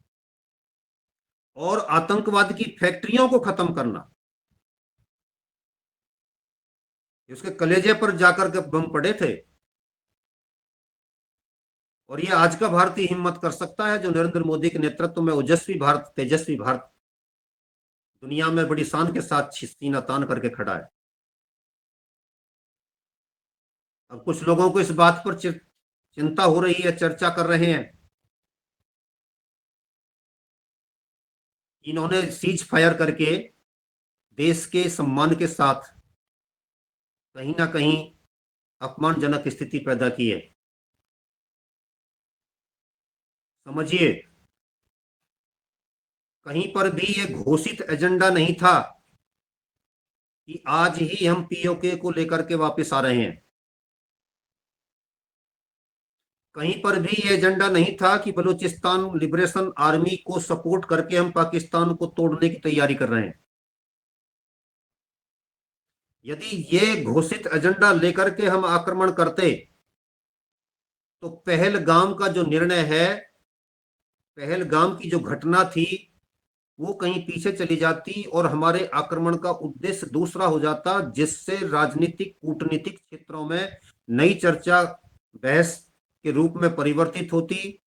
और आतंकवाद की फैक्ट्रियों को खत्म करना, उसके कलेजे पर जाकर के बम पड़े थे। और ये आज का भारतीय हिम्मत कर सकता है जो नरेंद्र मोदी के नेतृत्व में ओजस्वी भारत, तेजस्वी भारत दुनिया में बड़ी शान के साथ सीना तान करके खड़ा है। अब कुछ लोगों को इस बात पर चिंता हो रही है, चर्चा कर रहे हैं, इन्होंने सीज फायर करके देश के सम्मान के साथ कहीं ना कहीं अपमानजनक स्थिति पैदा की है। समझिए, कहीं पर भी ये घोषित एजेंडा नहीं था कि आज ही हम पीओके को लेकर के वापस आ रहे हैं। कहीं पर भी ये एजेंडा नहीं था कि बलूचिस्तान लिबरेशन आर्मी को सपोर्ट करके हम पाकिस्तान को तोड़ने की तैयारी कर रहे हैं। यदि ये घोषित एजेंडा लेकर के हम आक्रमण करते तो पहलगाम का जो निर्णय है, पहलगाम की जो घटना थी, वो कहीं पीछे चली जाती और हमारे आक्रमण का उद्देश्य दूसरा हो जाता, जिससे राजनीतिक कूटनीतिक क्षेत्रों में नई चर्चा बहस के रूप में परिवर्तित होती।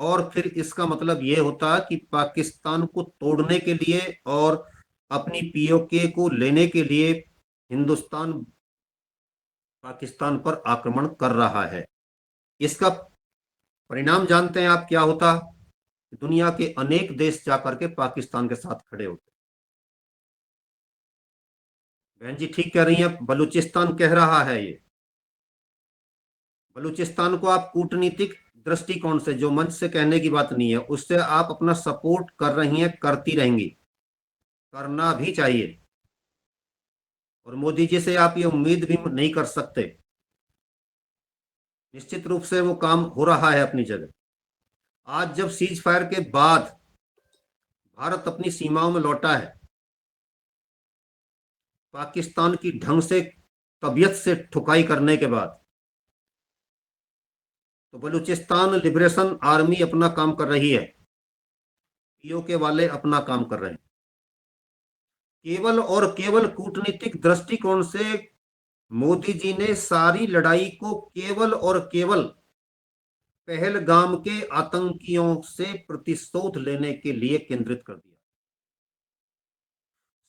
और फिर इसका मतलब यह होता कि पाकिस्तान को तोड़ने के लिए और अपनी पीओके को लेने के लिए हिंदुस्तान पाकिस्तान पर आक्रमण कर रहा है। इसका परिणाम जानते हैं आप क्या होता? दुनिया के अनेक देश जाकर के पाकिस्तान के साथ खड़े होते। बहन जी ठीक कह रही हैं, बलूचिस्तान कह रहा है ये। बलूचिस्तान को आप कूटनीतिक दृष्टिकोण से, जो मंच से कहने की बात नहीं है, उससे आप अपना सपोर्ट कर रही हैं, करती रहेंगी, करना भी चाहिए। और मोदी जी से आप ये उम्मीद भी नहीं कर सकते। निश्चित रूप से वो काम हो रहा है अपनी जगह। आज जब सीज फायर के बाद भारत अपनी सीमाओं में लौटा है, पाकिस्तान की ढंग से तबीयत से ठुकाई करने के बाद, तो बलूचिस्तान लिबरेशन आर्मी अपना काम कर रही है, पीओके वाले अपना काम कर रहे हैं। केवल और केवल कूटनीतिक दृष्टिकोण से मोदी जी ने सारी लड़ाई को केवल और केवल पहलगाम के आतंकियों से प्रतिशोध लेने के लिए केंद्रित कर दिया।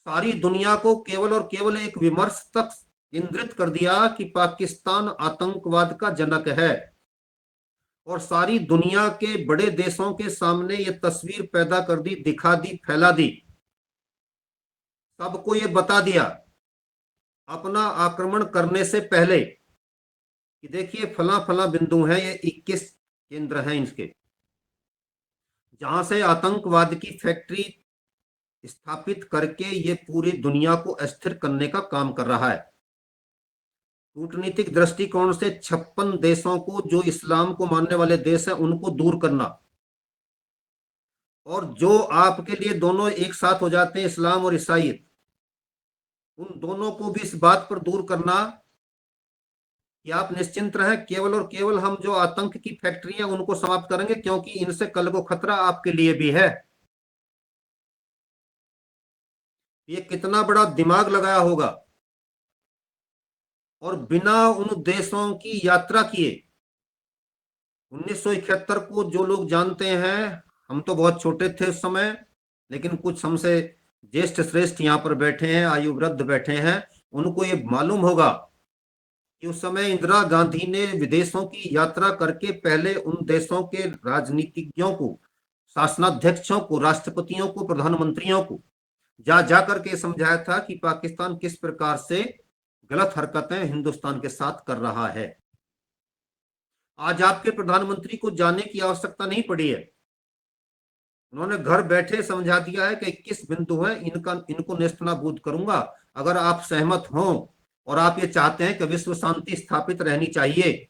सारी दुनिया को केवल और केवल एक विमर्श तक केंद्रित कर दिया कि पाकिस्तान आतंकवाद का जनक है। और सारी दुनिया के बड़े देशों के सामने ये तस्वीर पैदा कर दी, दिखा दी, फैला दी, सबको ये बता दिया अपना आक्रमण करने से पहले कि देखिए फला फला बिंदु है, ये 21 केंद्र हैं इनके, जहां से आतंकवाद की फैक्ट्री स्थापित करके ये पूरी दुनिया को अस्थिर करने का काम कर रहा है। कूटनीतिक दृष्टिकोण से 56 देशों को, जो इस्लाम को मानने वाले देश हैं, उनको दूर करना, और जो आपके लिए दोनों एक साथ हो जाते हैं, इस्लाम और ईसाइयत, उन दोनों को भी इस बात पर दूर करना कि आप निश्चिंत रहें, केवल और केवल हम जो आतंक की फैक्ट्री है उनको समाप्त करेंगे, क्योंकि इनसे कल को खतरा आपके लिए भी है। ये कितना बड़ा दिमाग लगाया होगा, और बिना उन देशों की यात्रा किए 1971 को जो लोग जानते हैं, हम तो बहुत छोटे थे उस समय, लेकिन कुछ हमसे ज्येष्ठ श्रेष्ठ यहाँ पर बैठे हैं, आयु वृद्ध बैठे हैं, उनको ये मालूम होगा कि उस समय इंदिरा गांधी ने विदेशों की यात्रा करके पहले उन देशों के राजनीतिज्ञों को, शासनाध्यक्षों को, राष्ट्रपतियों को, प्रधानमंत्रियों को जा जा करके समझाया था कि पाकिस्तान किस प्रकार से गलत हरकतें हिंदुस्तान के साथ कर रहा है। आज आपके प्रधानमंत्री को जाने की आवश्यकता नहीं पड़ी है, उन्होंने घर बैठे समझा दिया है कि 21 बिंदु है, इनको नेस्तनाबूद करूंगा। अगर आप सहमत हों और आप ये चाहते हैं कि विश्व शांति स्थापित रहनी चाहिए,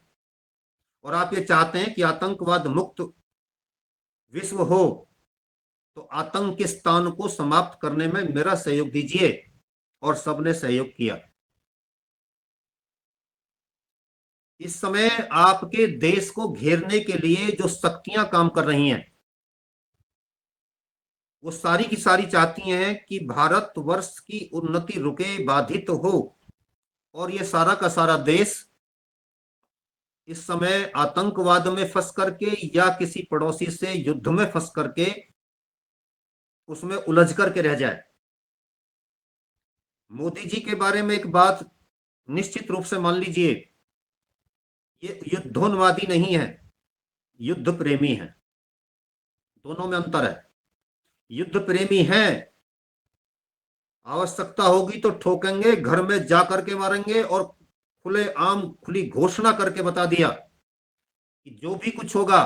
और आप ये चाहते हैं कि आतंकवाद मुक्त विश्व हो, तो आतंकिस्तान को समाप्त करने में मेरा सहयोग दीजिए। और सबने सहयोग किया। इस समय आपके देश को घेरने के लिए जो शक्तियां काम कर रही हैं, वो सारी की सारी चाहती हैं कि भारतवर्ष की उन्नति रुके, बाधित हो, और ये सारा का सारा देश इस समय आतंकवाद में फंस करके या किसी पड़ोसी से युद्ध में फंस करके उसमें उलझ करके रह जाए। मोदी जी के बारे में एक बात निश्चित रूप से मान लीजिए, ये युद्धोन्मादी नहीं है, युद्ध प्रेमी है। दोनों में अंतर है। युद्ध प्रेमी है, आवश्यकता होगी तो ठोकेंगे, घर में जा करके मारेंगे, और खुले आम खुली घोषणा करके बता दिया कि जो भी कुछ होगा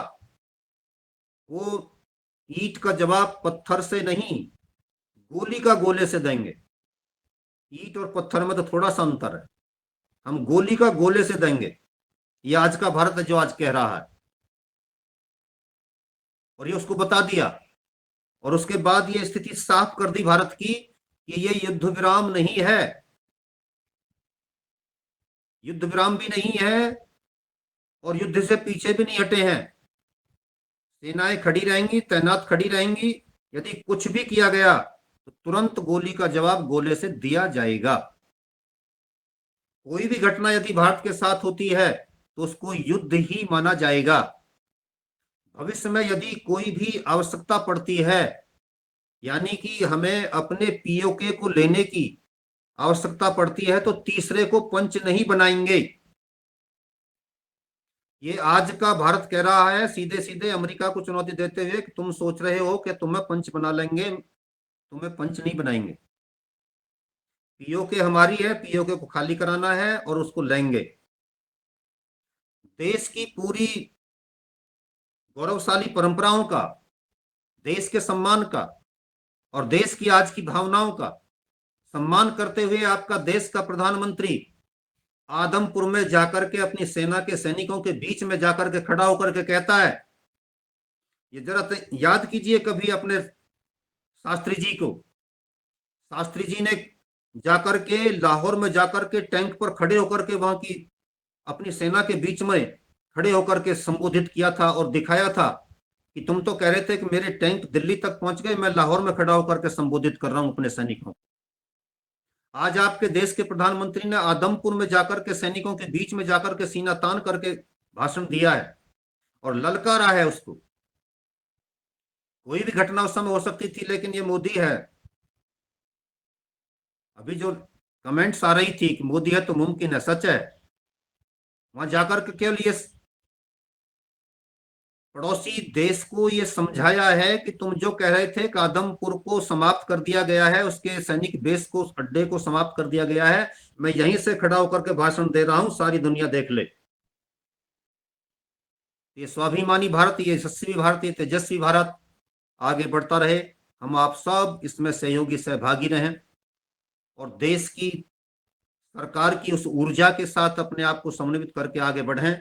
वो ईंट का जवाब पत्थर से नहीं, गोली का गोले से देंगे। ईंट और पत्थर में तो थोड़ा सा अंतर है, हम गोली का गोले से देंगे। ये आज का भारत है जो आज कह रहा है, और ये उसको बता दिया। और उसके बाद ये स्थिति साफ कर दी भारत की कि ये युद्ध विराम नहीं है, युद्ध विराम भी नहीं है, और युद्ध से पीछे भी नहीं हटे हैं। सेनाएं खड़ी रहेंगी, तैनात खड़ी रहेंगी। यदि कुछ भी किया गया तो तुरंत गोली का जवाब गोले से दिया जाएगा। कोई भी घटना यदि भारत के साथ होती है तो उसको युद्ध ही माना जाएगा। भविष्य में यदि कोई भी आवश्यकता पड़ती है, यानी कि हमें अपने पीओके को लेने की आवश्यकता पड़ती है, तो तीसरे को पंच नहीं बनाएंगे। ये आज का भारत कह रहा है सीधे सीधे अमेरिका को चुनौती देते हुए कि तुम सोच रहे हो कि तुम्हें पंच बना लेंगे, तुम्हें पंच नहीं बनाएंगे। पीओके हमारी है, पीओके को खाली कराना है और उसको लेंगे। देश की पूरी गौरवशाली परंपराओं का, देश के सम्मान का और देश की आज की भावनाओं का सम्मान करते हुए आपका देश का प्रधानमंत्री आदमपुर में जाकर के अपनी सेना के सैनिकों के बीच में जाकर के खड़ा होकर के कहता है, ये जरा याद कीजिए कभी अपने शास्त्री जी को। शास्त्री जी ने जाकर के लाहौर में जाकर के टैंक पर खड़े होकर के वहां की अपनी सेना के बीच में खड़े होकर के संबोधित किया था और दिखाया था कि तुम तो कह रहे थे कि मेरे टैंक दिल्ली तक पहुंच गए, मैं लाहौर में खड़ा होकर के संबोधित कर रहा हूं अपने सैनिकों। आज आपके देश के प्रधानमंत्री ने आदमपुर में जाकर के सैनिकों के बीच में जाकर के सीना तान करके भाषण दिया है और ललकारा है उसको। कोई भी घटना उस समय हो सकती थी, लेकिन ये मोदी है। अभी जो कमेंट्स आ रही थी कि मोदी है तो मुमकिन है, सच है। वहां जाकर के केवल ये पड़ोसी देश को ये समझाया है कि तुम जो कह रहे थे कि आदमपुर को समाप्त कर दिया गया है, उसके सैनिक बेस को, उस अड्डे को समाप्त कर दिया गया है, मैं यहीं से खड़ा होकर के भाषण दे रहा हूं, सारी दुनिया देख ले। ये स्वाभिमानी भारत, ये यशस्वी भारत, ये तेजस्वी भारत आगे बढ़ता रहे। हम आप सब इसमें सहयोगी सहभागी रहें और देश की सरकार की उस ऊर्जा के साथ अपने आप को समन्वित करके आगे बढ़ें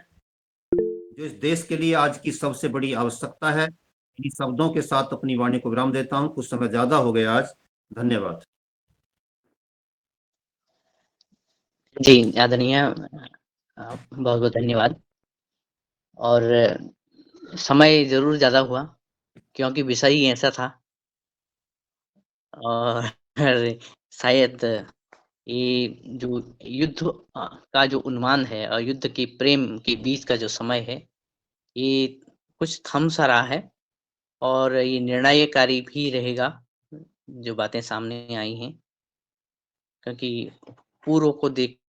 जो इस देश के लिए आज की सबसे बड़ी आवश्यकता है। इन शब्दों के साथ अपनी वाणी को विराम देता हूँ, कुछ समय ज्यादा हो गया आज। धन्यवाद। जी आदरणीय, बहुत बहुत धन्यवाद। और समय जरूर ज्यादा हुआ क्योंकि विषय ही ऐसा था, और शायद ये जो युद्ध का जो उन्माद है और युद्ध के प्रेम के बीच का जो समय है, ये कुछ थम सा रहा है और ये निर्णायकारी भी रहेगा, जो बातें सामने आई हैं। क्योंकि पूर्व को देखकर,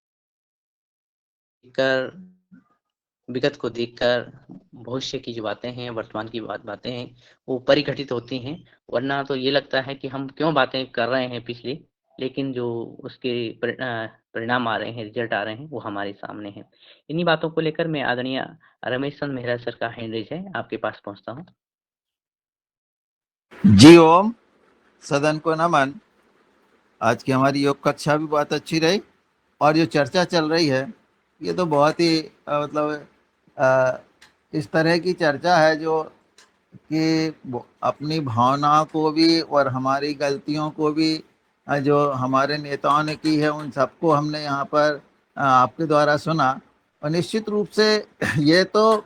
विगत को देखकर भविष्य की जो बातें हैं, वर्तमान की बातें हैं, वो परिघटित होती हैं। वरना तो ये लगता है कि हम क्यों बातें कर रहे हैं पिछली, लेकिन जो उसके परिणाम आ रहे हैं, रिजल्ट आ रहे हैं, वो हमारे सामने हैं। इन्हीं बातों को लेकर मैं आदरणीय रमेश चंद्र मेहरा सर का हैंड रेज है, आपके पास पहुंचता हूँ। जी ओम, सदन को नमन। आज की हमारी योग कक्षा भी बहुत अच्छी रही, और जो चर्चा चल रही है ये तो बहुत ही मतलब इस तरह की चर्चा है जो कि अपनी भावनाओं को भी और हमारी गलतियों को भी जो हमारे नेताओं ने की है उन सबको हमने यहाँ पर आपके द्वारा सुना। और निश्चित रूप से ये तो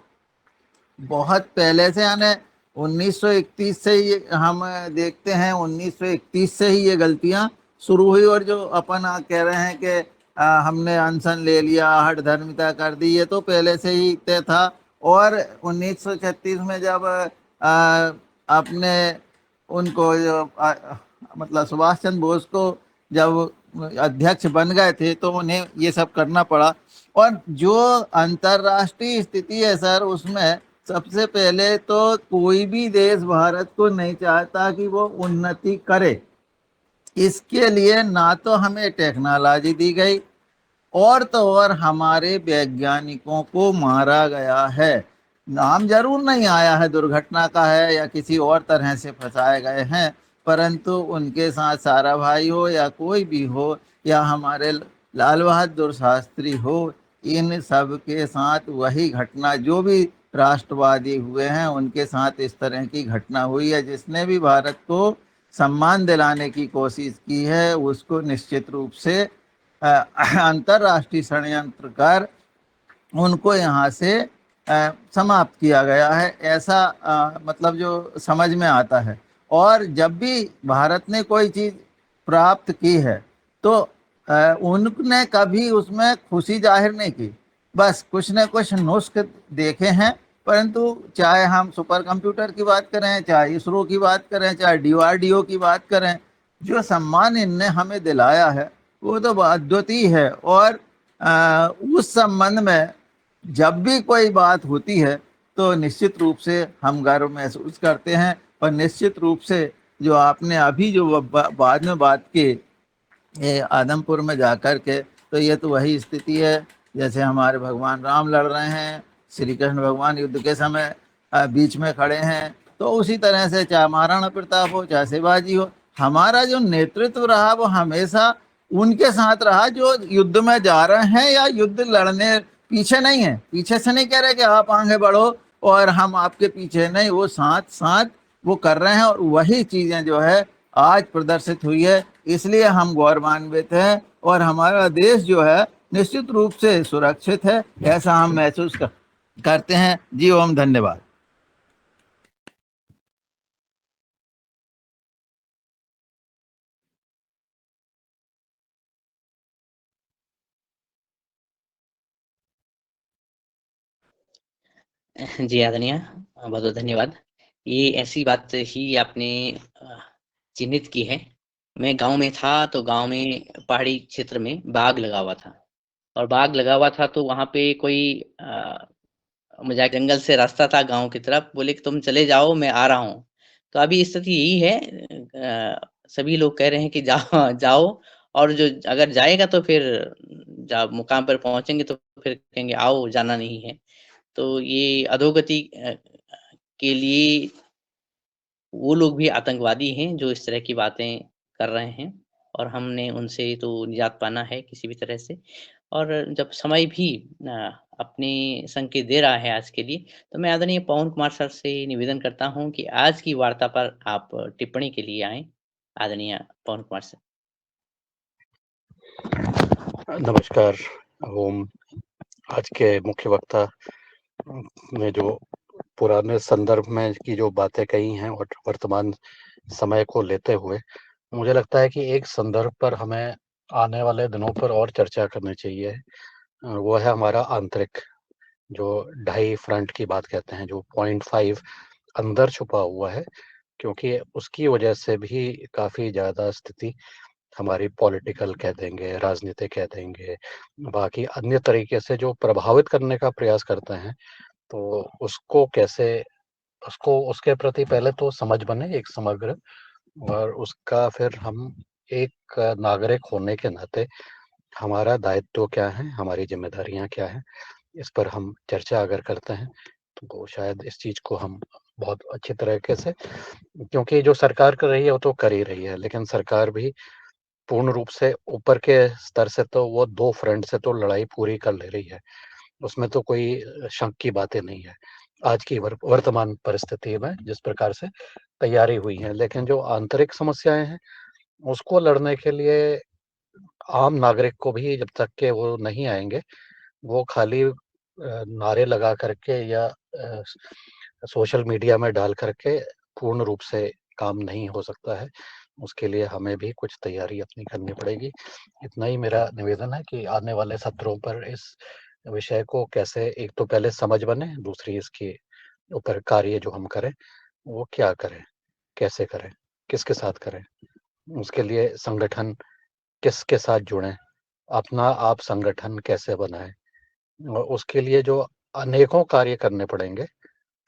बहुत पहले से, यानी 1931 से ही हम देखते हैं, 1931 से ही ये गलतियां शुरू हुई। और जो अपन कह रहे हैं कि हमने अनशन ले लिया, हठ धर्मिता कर दी, ये तो पहले से ही तय था। और 1936 में जब अपने उनको जो मतलब सुभाष चंद्र बोस को जब अध्यक्ष बन गए थे तो उन्हें ये सब करना पड़ा। और जो अंतर्राष्ट्रीय स्थिति है सर, उसमें सबसे पहले तो कोई भी देश भारत को नहीं चाहता कि वो उन्नति करे। इसके लिए ना तो हमें टेक्नोलॉजी दी गई, और तो और हमारे वैज्ञानिकों को मारा गया है। नाम जरूर नहीं आया है, दुर्घटना का है या किसी और तरह से फंसाए गए हैं, परंतु उनके साथ साराभाई हो या कोई भी हो, या हमारे लाल बहादुर शास्त्री हो, इन सब के साथ वही घटना, जो भी राष्ट्रवादी हुए हैं उनके साथ इस तरह की घटना हुई है। जिसने भी भारत को सम्मान दिलाने की कोशिश की है उसको निश्चित रूप से अंतर्राष्ट्रीय षड्यंत्र कर उनको यहाँ से समाप्त किया गया है, ऐसा मतलब जो समझ में आता है। और जब भी भारत ने कोई चीज़ प्राप्त की है तो उनने कभी उसमें खुशी जाहिर नहीं की, बस कुछ न कुछ नुस्ख देखे हैं। परंतु चाहे हम सुपर कंप्यूटर की बात करें, चाहे इसरो की बात करें, चाहे DRDO की बात करें, जो सम्मान इनने हमें दिलाया है वो तो अद्वितीय है। और उस संबंध में जब भी कोई बात होती है तो निश्चित रूप से हम गर्व महसूस करते हैं। और निश्चित रूप से जो आपने अभी जो बाद में बात की ये आदमपुर में जाकर के, तो ये तो वही स्थिति है जैसे हमारे भगवान राम लड़ रहे हैं, श्री कृष्ण भगवान युद्ध के समय बीच में खड़े हैं। तो उसी तरह से चाहे महाराणा प्रताप हो, चाहे शिवाजी हो, हमारा जो नेतृत्व रहा वो हमेशा उनके साथ रहा जो युद्ध में जा रहे हैं या युद्ध लड़ने पीछे नहीं है। पीछे से नहीं कह रहे कि आप आगे बढ़ो और हम आपके पीछे, नहीं, वो साथ साथ वो कर रहे हैं। और वही चीजें जो है आज प्रदर्शित हुई है, इसलिए हम गौरवान्वित हैं और हमारा देश जो है निश्चित रूप से सुरक्षित है, ऐसा हम महसूस करते हैं। जी ओम, धन्यवाद। जी आदरणीय, बहुत बहुत धन्यवाद। ये ऐसी बात ही आपने चिन्हित की है। मैं गांव में था तो गांव में पहाड़ी क्षेत्र में बाग लगा हुआ था, और बाग लगा हुआ था तो वहां पे कोई मजाक जंगल से रास्ता था गांव की तरफ, बोले कि तुम चले जाओ मैं आ रहा हूँ। तो अभी स्थिति यही है, सभी लोग कह रहे हैं कि जाओ जाओ, और जो अगर जाएगा तो फिर जब मुकाम पर पहुंचेंगे तो फिर कहेंगे आओ, जाना नहीं है। तो ये अधोगति के लिए वो लोग भी आतंकवादी हैं जो इस तरह की बातें कर रहे हैं, और हमने उनसे तो निजात पाना है किसी भी तरह से। और जब समय भी अपने संकेत दे रहा है आज के लिए, तो मैं आदरणीय पवन कुमार सर से निवेदन करता हूँ कि आज की वार्ता पर आप टिप्पणी के लिए आएँ। आदरणीय पवन कुमार सर। नमस्कार ओम। आज के मुख्य वक्ता ने जो पुराने संदर्भ में की जो बातें कही हैं और वर्तमान समय को लेते हुए मुझे लगता है कि एक संदर्भ पर हमें आने वाले दिनों पर और चर्चा करनी चाहिए। वो है हमारा आंतरिक, जो ढाई फ्रंट की बात कहते हैं, जो 0.5 अंदर छुपा हुआ है, क्योंकि उसकी वजह से भी काफ़ी ज़्यादा स्थिति हमारी पॉलिटिकल कह देंगे, राजनीतिक कह देंगे, बाकी अन्य तरीके से जो प्रभावित करने का प्रयास करते हैं, तो उसको कैसे उसके प्रति पहले तो समझ बने एक समग्र, और उसका फिर हम एक नागरिक होने के नाते हमारा दायित्व क्या है, हमारी ज़िम्मेदारियाँ क्या हैं, इस पर हम चर्चा अगर करते हैं, तो शायद इस चीज़ को हम बहुत अच्छी तरीके से, क्योंकि जो सरकार कर रही है, वो तो कर ही रही है, लेकिन सरकार भी पूर्ण रूप से ऊपर के स्तर से तो वो 2 फ्रंट से तो लड़ाई पूरी कर ले रही है। उसमें तो कोई शक की बातें नहीं है। आज की वर्तमान परिस्थिति में जिस प्रकार से तैयारी हुई है, लेकिन जो आंतरिक समस्याएँ हैं, उसको लड़ने के लिए आम नागरिक को भी जब तक के वो नहीं आएँगे, वो खाली नारे लगा कर के या सोशल मीडिया में डाल कर के पूर्ण रूप से काम नहीं हो सकता है। उसके लिए हमें भी कुछ तैयारी अपनी करनी पड़ेगी। इतना ही मेरा निवेदन है कि आने वाले सत्रों पर इस विषय को कैसे, एक तो पहले समझ बने, दूसरी इसके ऊपर कार्य जो हम करें, वो क्या करें, कैसे करें, किसके साथ करें, उसके लिए संगठन किसके साथ जुड़ें, अपना आप संगठन कैसे बनाएँ, और उसके लिए जो अनेकों कार्य करने पड़ेंगे,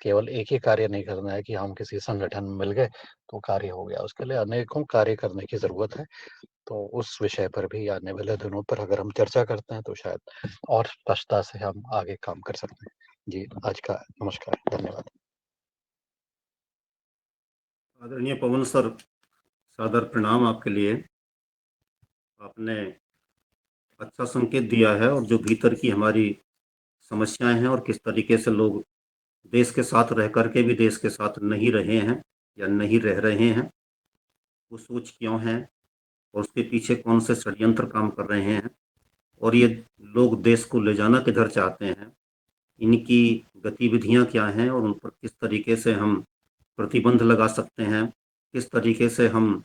केवल एक ही कार्य नहीं करना है कि हम किसी संगठन में मिल गए तो कार्य हो गया, उसके लिए अनेकों कार्य करने की ज़रूरत है। तो उस विषय पर भी आने वाले दिनों पर अगर हम चर्चा करते हैं, तो शायद और स्पष्टता से हम आगे काम कर सकते हैं। जी, आज का नमस्कार, धन्यवाद। आदरणीय पवन सर, सादर प्रणाम आपके लिए। आपने अच्छा संकेत दिया है, और जो भीतर की हमारी समस्याएं हैं और किस तरीके से लोग देश के साथ रह करके भी देश के साथ नहीं रहे हैं या नहीं रह रहे हैं, वो सोच क्यों है और उसके पीछे कौन से षड्यंत्र काम कर रहे हैं, और ये लोग देश को ले जाना किधर चाहते हैं, इनकी गतिविधियां क्या हैं और उन पर किस तरीके से हम प्रतिबंध लगा सकते हैं, किस तरीके से हम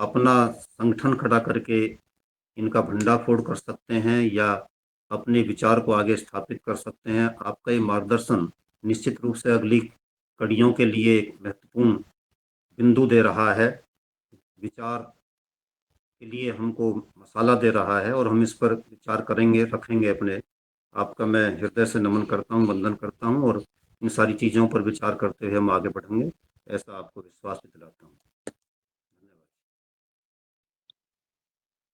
अपना संगठन खड़ा करके इनका भंडाफोड़ कर सकते हैं या अपने विचार को आगे स्थापित कर सकते हैं। आपका ये मार्गदर्शन निश्चित रूप से अगली कड़ियों के लिए एक महत्वपूर्ण बिंदु दे रहा है, विचार के लिए हमको मसाला दे रहा है, और हम इस पर विचार करेंगे, रखेंगे अपने। आपका मैं हृदय से नमन करता हूँ, वंदन करता हूँ, और इन सारी चीज़ों पर विचार करते हुए हम आगे बढ़ेंगे, ऐसा आपको विश्वास भी दिलाता हूँ।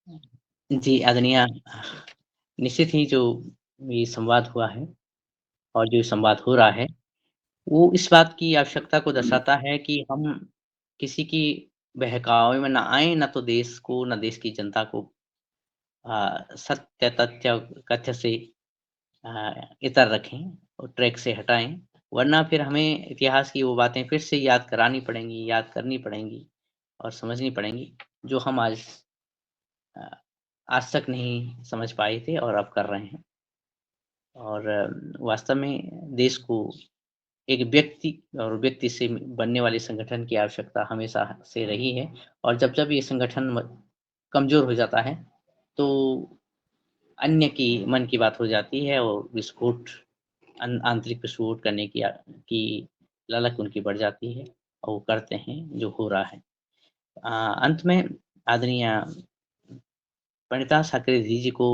धन्यवाद। जी, आदरणीय निश्चित ही जो ये संवाद हुआ है और जो संवाद हो रहा है, वो इस बात की आवश्यकता को दर्शाता है कि हम किसी की बहकावे में ना आएँ, ना तो देश को, ना देश की जनता को सत्य, तथ्य, कथ्य से इतर रखें और ट्रैक से हटाएँ, वरना फिर हमें इतिहास की वो बातें फिर से याद करानी पड़ेंगी, याद करनी पड़ेंगी और समझनी पड़ेंगी, जो हम अ, आज तक नहीं समझ पाए थे और अब कर रहे हैं। और वास्तव में देश को एक व्यक्ति और व्यक्ति से बनने वाले संगठन की आवश्यकता हमेशा से रही है, और जब-जब ये संगठन कमज़ोर हो जाता है, तो अन्य की मन की बात हो जाती है और विस्फोट आंतरिक विस्फोट करने की ललक उनकी बढ़ जाती है और वो करते हैं जो हो रहा है। अंत में आदरणीय प्रणिता साकरे जी को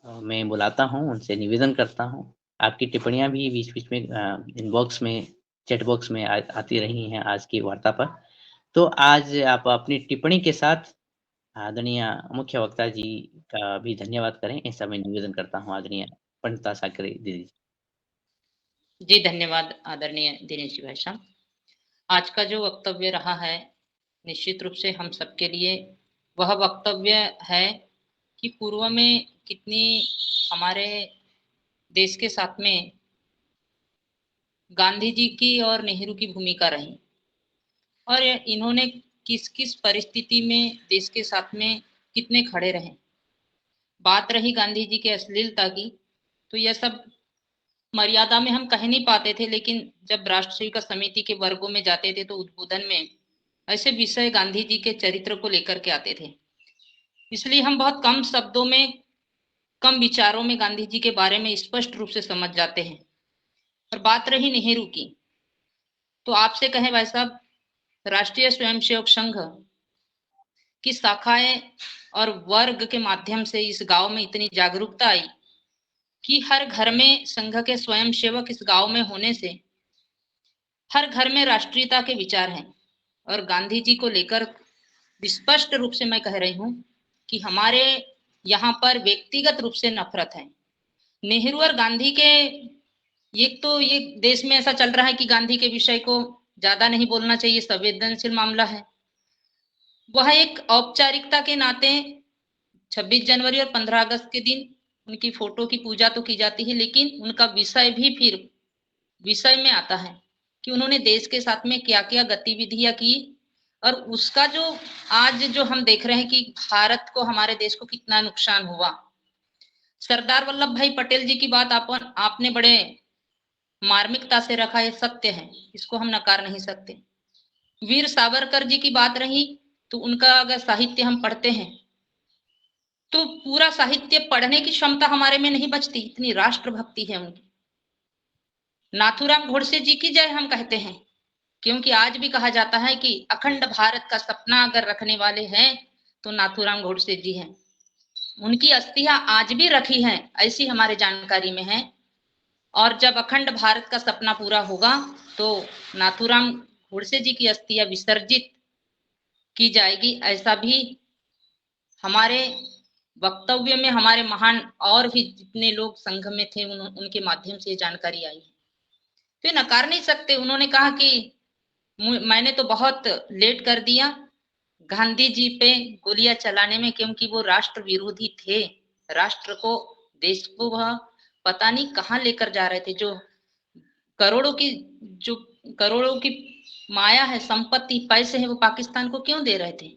मैं बुलाता हूँ, उनसे निवेदन करता हूँ। आपकी टिप्पणियाँ भी बीच-बीच में इनबॉक्स में, चैट बॉक्स में आती रही हैं आज की वार्ता पर। तो आज आप अपनी टिप्पणी के साथ आदरणीय मुख्य वक्ता जी का भी धन्यवाद करें, ऐसा मैं निवेदन करता हूँ आदरणीय पंडिता साकरे दीदी। जी, धन्यवाद आदरणीय दिनेश जी भाई साहब। आज का जो वक्तव्य रहा है, निश्चित रूप से हम सबके लिए वह वक्तव्य है कि पूर्व में कितनी हमारे देश के साथ में गांधी जी की और नेहरू की भूमिका रही और इन्होंने किस किस परिस्थिति में देश के साथ में कितने खड़े रहे। बात रही गांधी जी के अश्लीलता की, तो यह सब मर्यादा में हम कह नहीं पाते थे, लेकिन जब राष्ट्र सेविका समिति के वर्गों में जाते थे तो उद्बोधन में ऐसे विषय गांधी जी के चरित्र को लेकर के आते थे, इसलिए हम बहुत कम शब्दों में, कम विचारों में गांधी जी के बारे में स्पष्ट रूप से समझ जाते हैं। और बात रही नेहरू की, तो आपसे कहें भाई साहब, राष्ट्रीय स्वयंसेवक संघ की शाखाएं और वर्ग के माध्यम से इस गांव में इतनी जागरूकता आई कि हर घर में संघ के स्वयंसेवक इस गांव में होने से हर घर में राष्ट्रीयता के विचार हैं। और गांधी जी को लेकर स्पष्ट रूप से मैं कह रही हूं कि हमारे यहाँ पर व्यक्तिगत रूप से नफरत है। नेहरू और गांधी के, एक तो ये देश में ऐसा चल रहा है कि गांधी के विषय को ज्यादा नहीं बोलना चाहिए, संवेदनशील मामला है। वह एक औपचारिकता के नाते 26 जनवरी और 15 अगस्त के दिन उनकी फोटो की पूजा तो की जाती है, लेकिन उनका विषय भी फिर विषय में आता है कि उन्होंने देश के साथ में क्या क्या गतिविधियां की। और उसका जो आज जो हम देख रहे हैं कि भारत को, हमारे देश को कितना नुकसान हुआ। सरदार वल्लभ भाई पटेल जी की बात आपने बड़े मार्मिकता से रखा है, सत्य है, इसको हम नकार नहीं सकते। वीर सावरकर जी की बात रही तो उनका अगर साहित्य हम पढ़ते हैं तो पूरा साहित्य पढ़ने की क्षमता हमारे में नहीं बचती, इतनी राष्ट्रभक्ति है उनकी। नाथूराम गोडसे जी की जय हम कहते हैं, क्योंकि आज भी कहा जाता है कि अखंड भारत का सपना अगर रखने वाले हैं तो नाथूराम गोडसे जी हैं। उनकी अस्थियां आज भी रखी हैं, ऐसी हमारे जानकारी में है। और जब अखंड भारत का सपना पूरा होगा तो नाथूराम गोडसे जी की अस्थियां विसर्जित की जाएगी, ऐसा भी हमारे वक्तव्य में हमारे महान और भी जितने लोग संघ में थे उनके माध्यम से जानकारी आई है। तो ये नकार नहीं सकते। उन्होंने कहा कि मैंने तो बहुत लेट कर दिया गांधी जी पे गोलियां चलाने में, क्योंकि वो राष्ट्र विरोधी थे। राष्ट्र को, देश को वह पता नहीं कहां लेकर जा रहे थे। जो करोड़ों की माया है, संपत्ति, पैसे हैं, वो पाकिस्तान को क्यों दे रहे थे।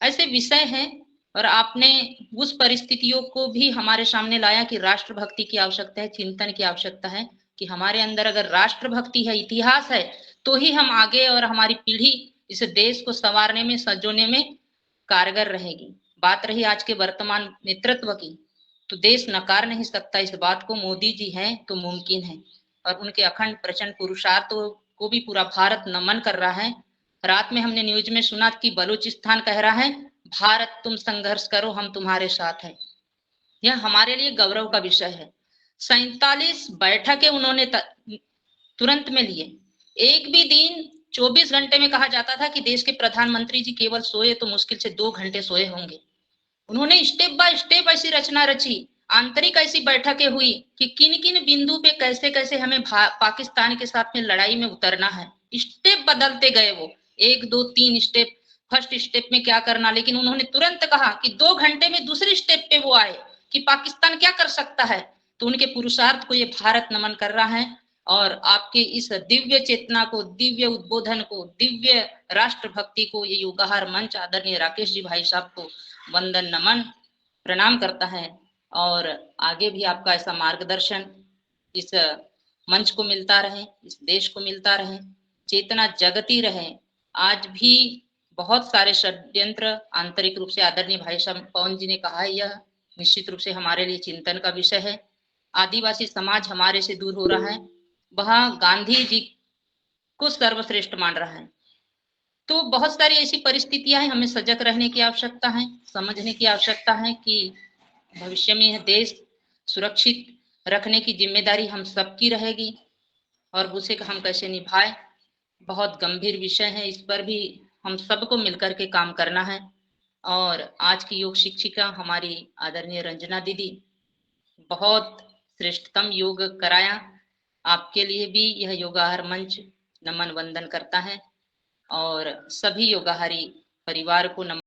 ऐसे विषय हैं। और आपने उस परिस्थितियों को भी हमारे सामने लाया कि राष्ट्रभक्ति की आवश्यकता है, चिंतन की आवश्यकता है, कि हमारे अंदर अगर राष्ट्रभक्ति है, इतिहास है, तो ही हम आगे और हमारी पीढ़ी इस देश को संवारने में, सजोने में कारगर रहेगी। बात रही आज के वर्तमान नेतृत्व की, तो देश नकार नहीं सकता इस बात को, मोदी जी हैं तो मुमकिन है। और उनके अखंड प्रचंड पुरुषार्थ को भी पूरा भारत नमन कर रहा है। रात में हमने न्यूज में सुना कि बलूचिस्तान कह रहा है, भारत तुम संघर्ष करो, हम तुम्हारे साथ हैं। यह हमारे लिए गौरव का विषय है। 47 बैठकें उन्होंने तुरंत में लिए। एक भी दिन 24 घंटे में कहा जाता था कि देश के प्रधानमंत्री जी केवल सोए तो मुश्किल से 2 घंटे सोए होंगे। उन्होंने स्टेप बाय स्टेप ऐसी रचना रची, आंतरिक ऐसी बैठकें हुई कि किन किन बिंदु पे कैसे कैसे हमें पाकिस्तान के साथ में लड़ाई में उतरना है। स्टेप बदलते गए वो, 1 2 3 स्टेप। फर्स्ट स्टेप में क्या करना, लेकिन उन्होंने तुरंत कहा कि 2 घंटे में दूसरी स्टेप पे वो आए कि पाकिस्तान क्या कर सकता है। तो उनके पुरुषार्थ को ये भारत नमन कर रहा है। और आपके इस दिव्य चेतना को, दिव्य उद्बोधन को, दिव्य राष्ट्रभक्ति को ये युगाहार मंच आदरणीय राकेश जी भाई साहब को वंदन, नमन, प्रणाम करता है। और आगे भी आपका ऐसा मार्गदर्शन इस मंच को मिलता रहे, इस देश को मिलता रहे, चेतना जगती रहे। आज भी बहुत सारे षड्यंत्र आंतरिक रूप से, आदरणीय भाई साहब पवन जी ने कहा है, यह निश्चित रूप से हमारे लिए चिंतन का विषय है। आदिवासी समाज हमारे से दूर हो रहा है, वह गांधी जी को सर्वश्रेष्ठ मान रहा है। तो बहुत सारी ऐसी परिस्थितियां हैं, हमें सजग रहने की आवश्यकता है, समझने की आवश्यकता है कि भविष्य में यह देश सुरक्षित रखने की जिम्मेदारी हम सबकी रहेगी और उसे हम कैसे निभाएं, बहुत गंभीर विषय है। इस पर भी हम सबको मिलकर के काम करना है। और आज की योग शिक्षिका हमारी आदरणीय रंजना दीदी, बहुत श्रेष्ठतम योग कराया। आपके लिए भी यह योगाहार मंच नमन वंदन करता है और सभी योगाहारी परिवार को नमन